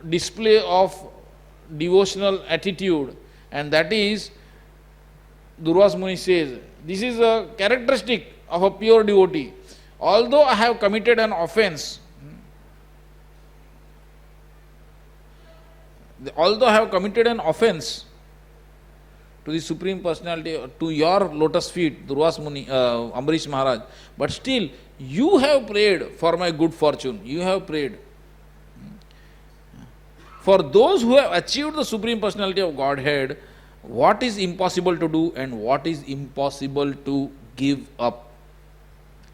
display of devotional attitude, and that is, Durvasa Muni says, this is a characteristic of a pure devotee. Although I have committed an offense, to the Supreme Personality, to your lotus feet, Durvasa Muni, Ambarish Maharaj, but still you have prayed for my good fortune. You have prayed. For those who have achieved the Supreme Personality of Godhead, what is impossible to do and what is impossible to give up?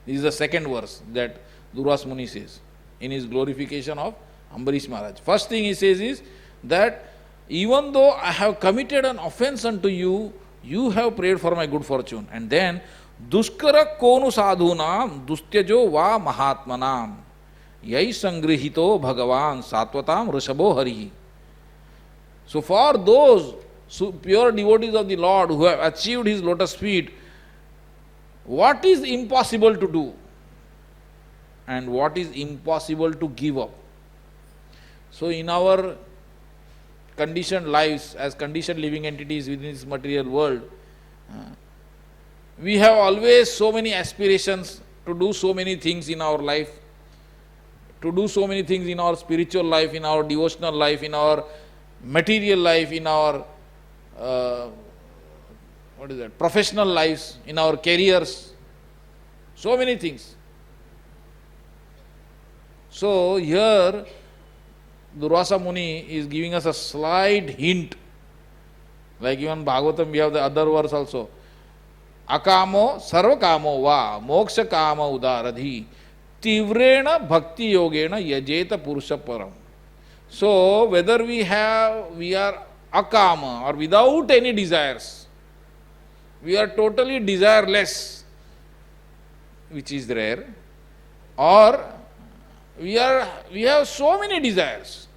This is the second verse that Durvasa Muni says in his glorification of Ambarish Maharaj. First thing he says is that even though I have committed an offense unto you, you have prayed for my good fortune. And then, duskara konu sadhunam dustyajo va mahatmanam yai sangrihito bhagavan satvatam rishabho harihi. So for those pure devotees of the Lord who have achieved his lotus feet, what is impossible to do and what is impossible to give up? So in our conditioned lives, as conditioned living entities within this material world, we have always so many aspirations to do so many things in our life, to do so many things in our spiritual life, in our devotional life, in our material life, in our professional lives, in our careers, so many things. So here Durvasa Muni is giving us a slight hint, like even Bhagavatam we have the other verse also. Akamo sarva kamo va moksha kama udaradhi tivrena bhakti yogena yajeta purusha param. So whether we are akama or without any desires, we are totally desireless, which is rare, or We have so many desires.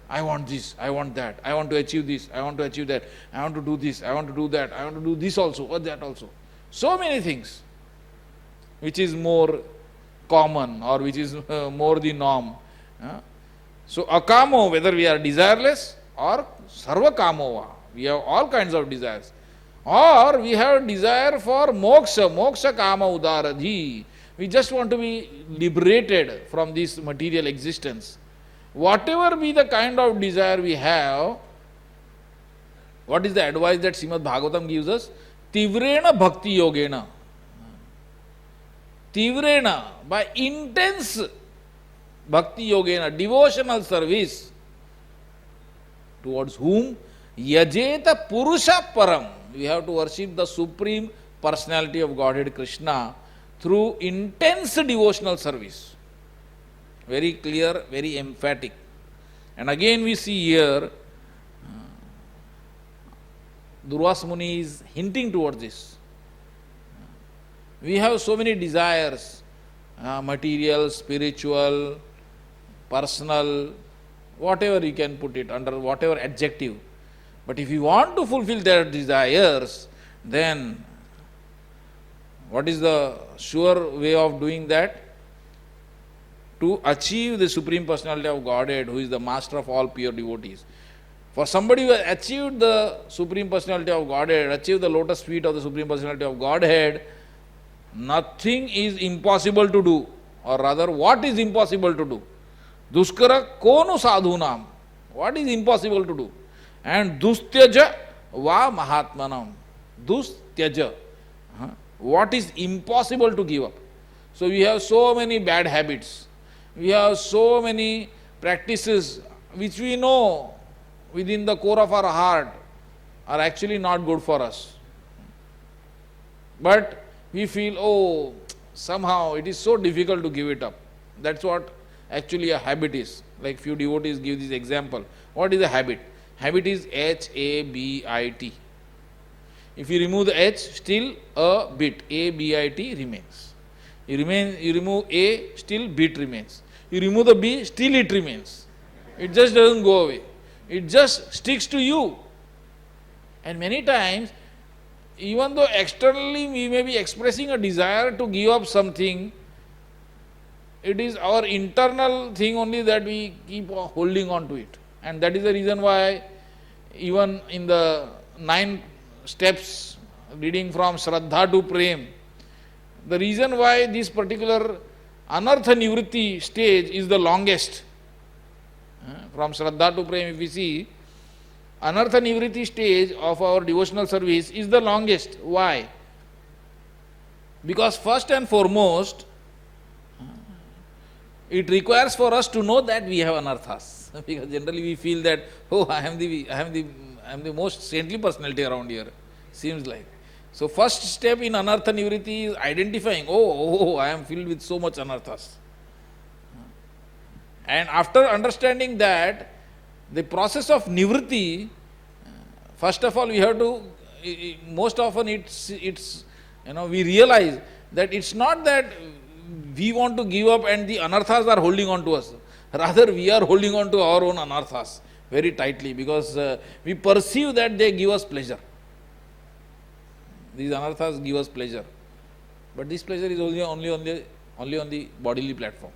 I want this, I want that, I want to achieve this, I want to achieve that, I want to do this, I want to do that, I want to do this also, or that also. So many things, which is more common or which is more the norm. So akamo, whether we are desireless or sarva kamova, we have all kinds of desires. Or we have desire for moksha, moksha kama udaradhi. We just want to be liberated from this material existence. Whatever be the kind of desire we have, what is the advice that Srimad Bhagavatam gives us? Tivrena bhakti yogena. Tivrena, by intense bhakti yogena, devotional service. Towards whom? Yajeta purusha param. We have to worship the Supreme Personality of Godhead Krishna through intense devotional service. Very clear, very emphatic. And again we see here, Durvasa Muni is hinting towards this. We have so many desires, material, spiritual, personal, whatever you can put it, under whatever adjective. But if you want to fulfill their desires, then what is the sure way of doing that? To achieve the Supreme Personality of Godhead, who is the master of all pure devotees. For somebody who has achieved the Supreme Personality of Godhead, achieved the lotus feet of the Supreme Personality of Godhead, nothing is impossible to do. Or rather, what is impossible to do? Duskara konu sadhunam. What is impossible to do? And dustyaja va mahatmanam. Dustyaja. What is impossible to give up? So we have so many bad habits. We have so many practices which we know within the core of our heart are actually not good for us. But we feel, oh, somehow it is so difficult to give it up. That's what actually a habit is. Like few devotees give this example. What is a habit? Habit is H-A-B-I-T. If you remove the H, still a bit, A-B-I-T remains. You remove A, still bit remains. You remove the B, still it remains. It just doesn't go away. It just sticks to you. And many times, even though externally we may be expressing a desire to give up something, it is our internal thing only that we keep holding on to it. And that is the reason why even in the 9 steps leading from Shraddha to Prem, the reason why this particular Anartha Nivritti stage is the longest. From Shraddha to Prem, if we see, Anartha Nivritti stage of our devotional service is the longest. Why? Because first and foremost, it requires for us to know that we have anarthas. Because generally we feel that, oh, I am the most saintly personality around here. Seems like. So first step in Anartha Nivritti is identifying, oh, I am filled with so much anarthas. And after understanding that, the process of Nivritti, first of all we have to, most often we realize that it's not that we want to give up and the anarthas are holding on to us. Rather, we are holding on to our own anarthas very tightly because we perceive that they give us pleasure. These anarthas give us pleasure. But this pleasure is only on the bodily platform.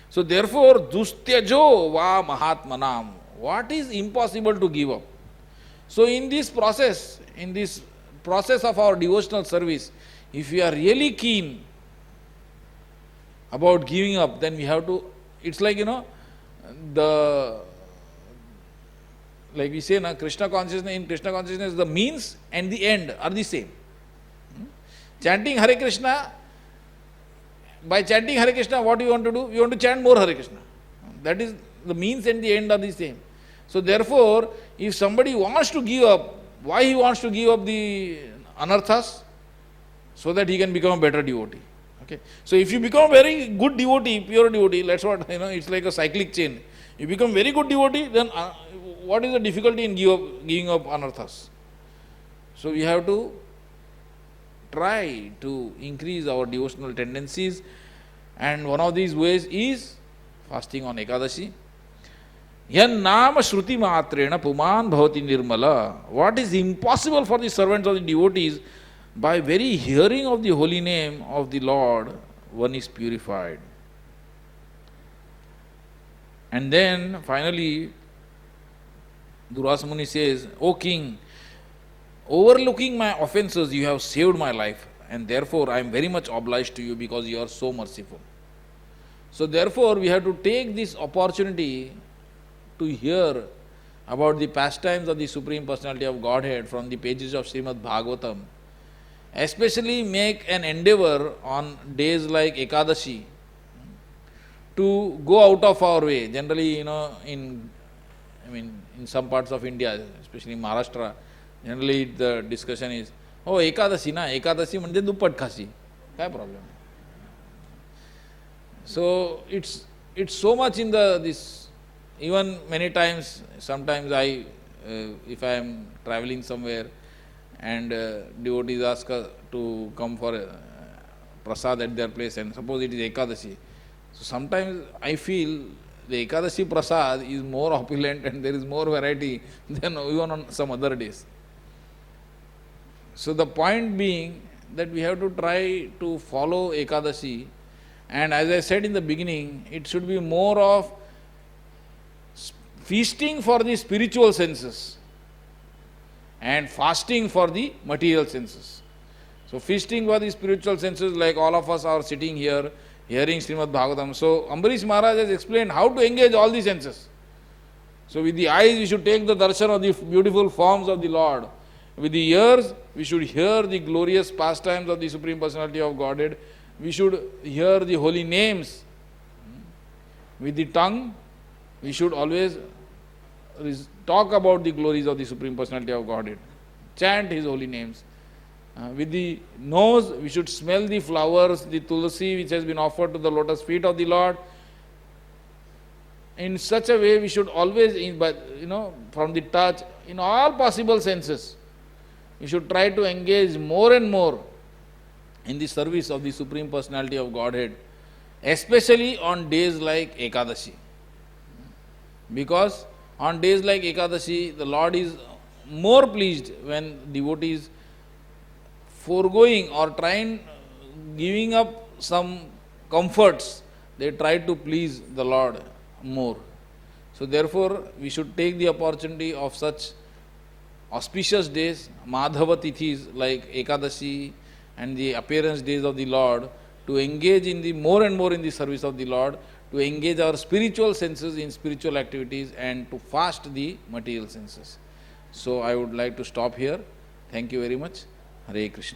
So therefore, dustyajo va mahatmanam. What is impossible to give up? So in this process of our devotional service, if we are really keen about giving up, then we have to, it's like, like we say, in Krishna consciousness, the means and the end are the same. Chanting Hare Krishna, by chanting Hare Krishna, what do you want to do? You want to chant more Hare Krishna. That is, the means and the end are the same. So therefore, if somebody wants to give up, why he wants to give up the anarthas? So that he can become a better devotee. Okay. So if you become a very good devotee, pure devotee, that's what, it's like a cyclic chain. You become very good devotee, then what is the difficulty in giving up anarthas? So we have to try to increase our devotional tendencies And one of these ways is fasting on Ekadashi. Yan nama shruti matrena puman bhavati nirmala. What is impossible for the servants of the devotees, by very hearing of the holy name of the Lord, one is purified. And then finally, Durvasa Muni says, O king, overlooking my offenses, you have saved my life, and therefore I am very much obliged to you because you are so merciful. So therefore we have to take this opportunity to hear about the pastimes of the Supreme Personality of Godhead from the pages of Srimad Bhagavatam. Especially make an endeavor on days like Ekadashi to go out of our way. Generally, in some parts of India, especially Maharashtra, generally the discussion is, oh, Ekadashi na, Ekadashi म्हणजे दुप्पट खाशी. काय problem? So it's so much in this. Even many times, sometimes if I am traveling somewhere and devotees ask to come for prasad at their place, and suppose it is Ekadashi. So sometimes I feel the Ekadashi prasad is more opulent and there is more variety than even on some other days. So the point being that we have to try to follow Ekadashi, and as I said in the beginning, it should be more of feasting for the spiritual senses and fasting for the material senses. So feasting for the spiritual senses, like all of us are sitting here hearing Srimad Bhagavatam. So Ambarish Maharaj has explained how to engage all the senses. So with the eyes we should take the darshan of the beautiful forms of the Lord. With the ears we should hear the glorious pastimes of the Supreme Personality of Godhead. We should hear the holy names. With the tongue we should always talk about the glories of the Supreme Personality of Godhead. Chant His holy names. With the nose we should smell the flowers, the tulsi which has been offered to the lotus feet of the Lord. In such a way we should always, from the touch, in all possible senses, we should try to engage more and more in the service of the Supreme Personality of Godhead, especially on days like Ekadashi. Because on days like Ekadashi, the Lord is more pleased when devotees foregoing or giving up some comforts, they try to please the Lord more. So therefore, we should take the opportunity of such auspicious days, Madhava Tithis like Ekadashi and the appearance days of the Lord, to engage more and more in the service of the Lord, to engage our spiritual senses in spiritual activities, and to fast the material senses. So I would like to stop here. Thank you very much. Hare Krishna.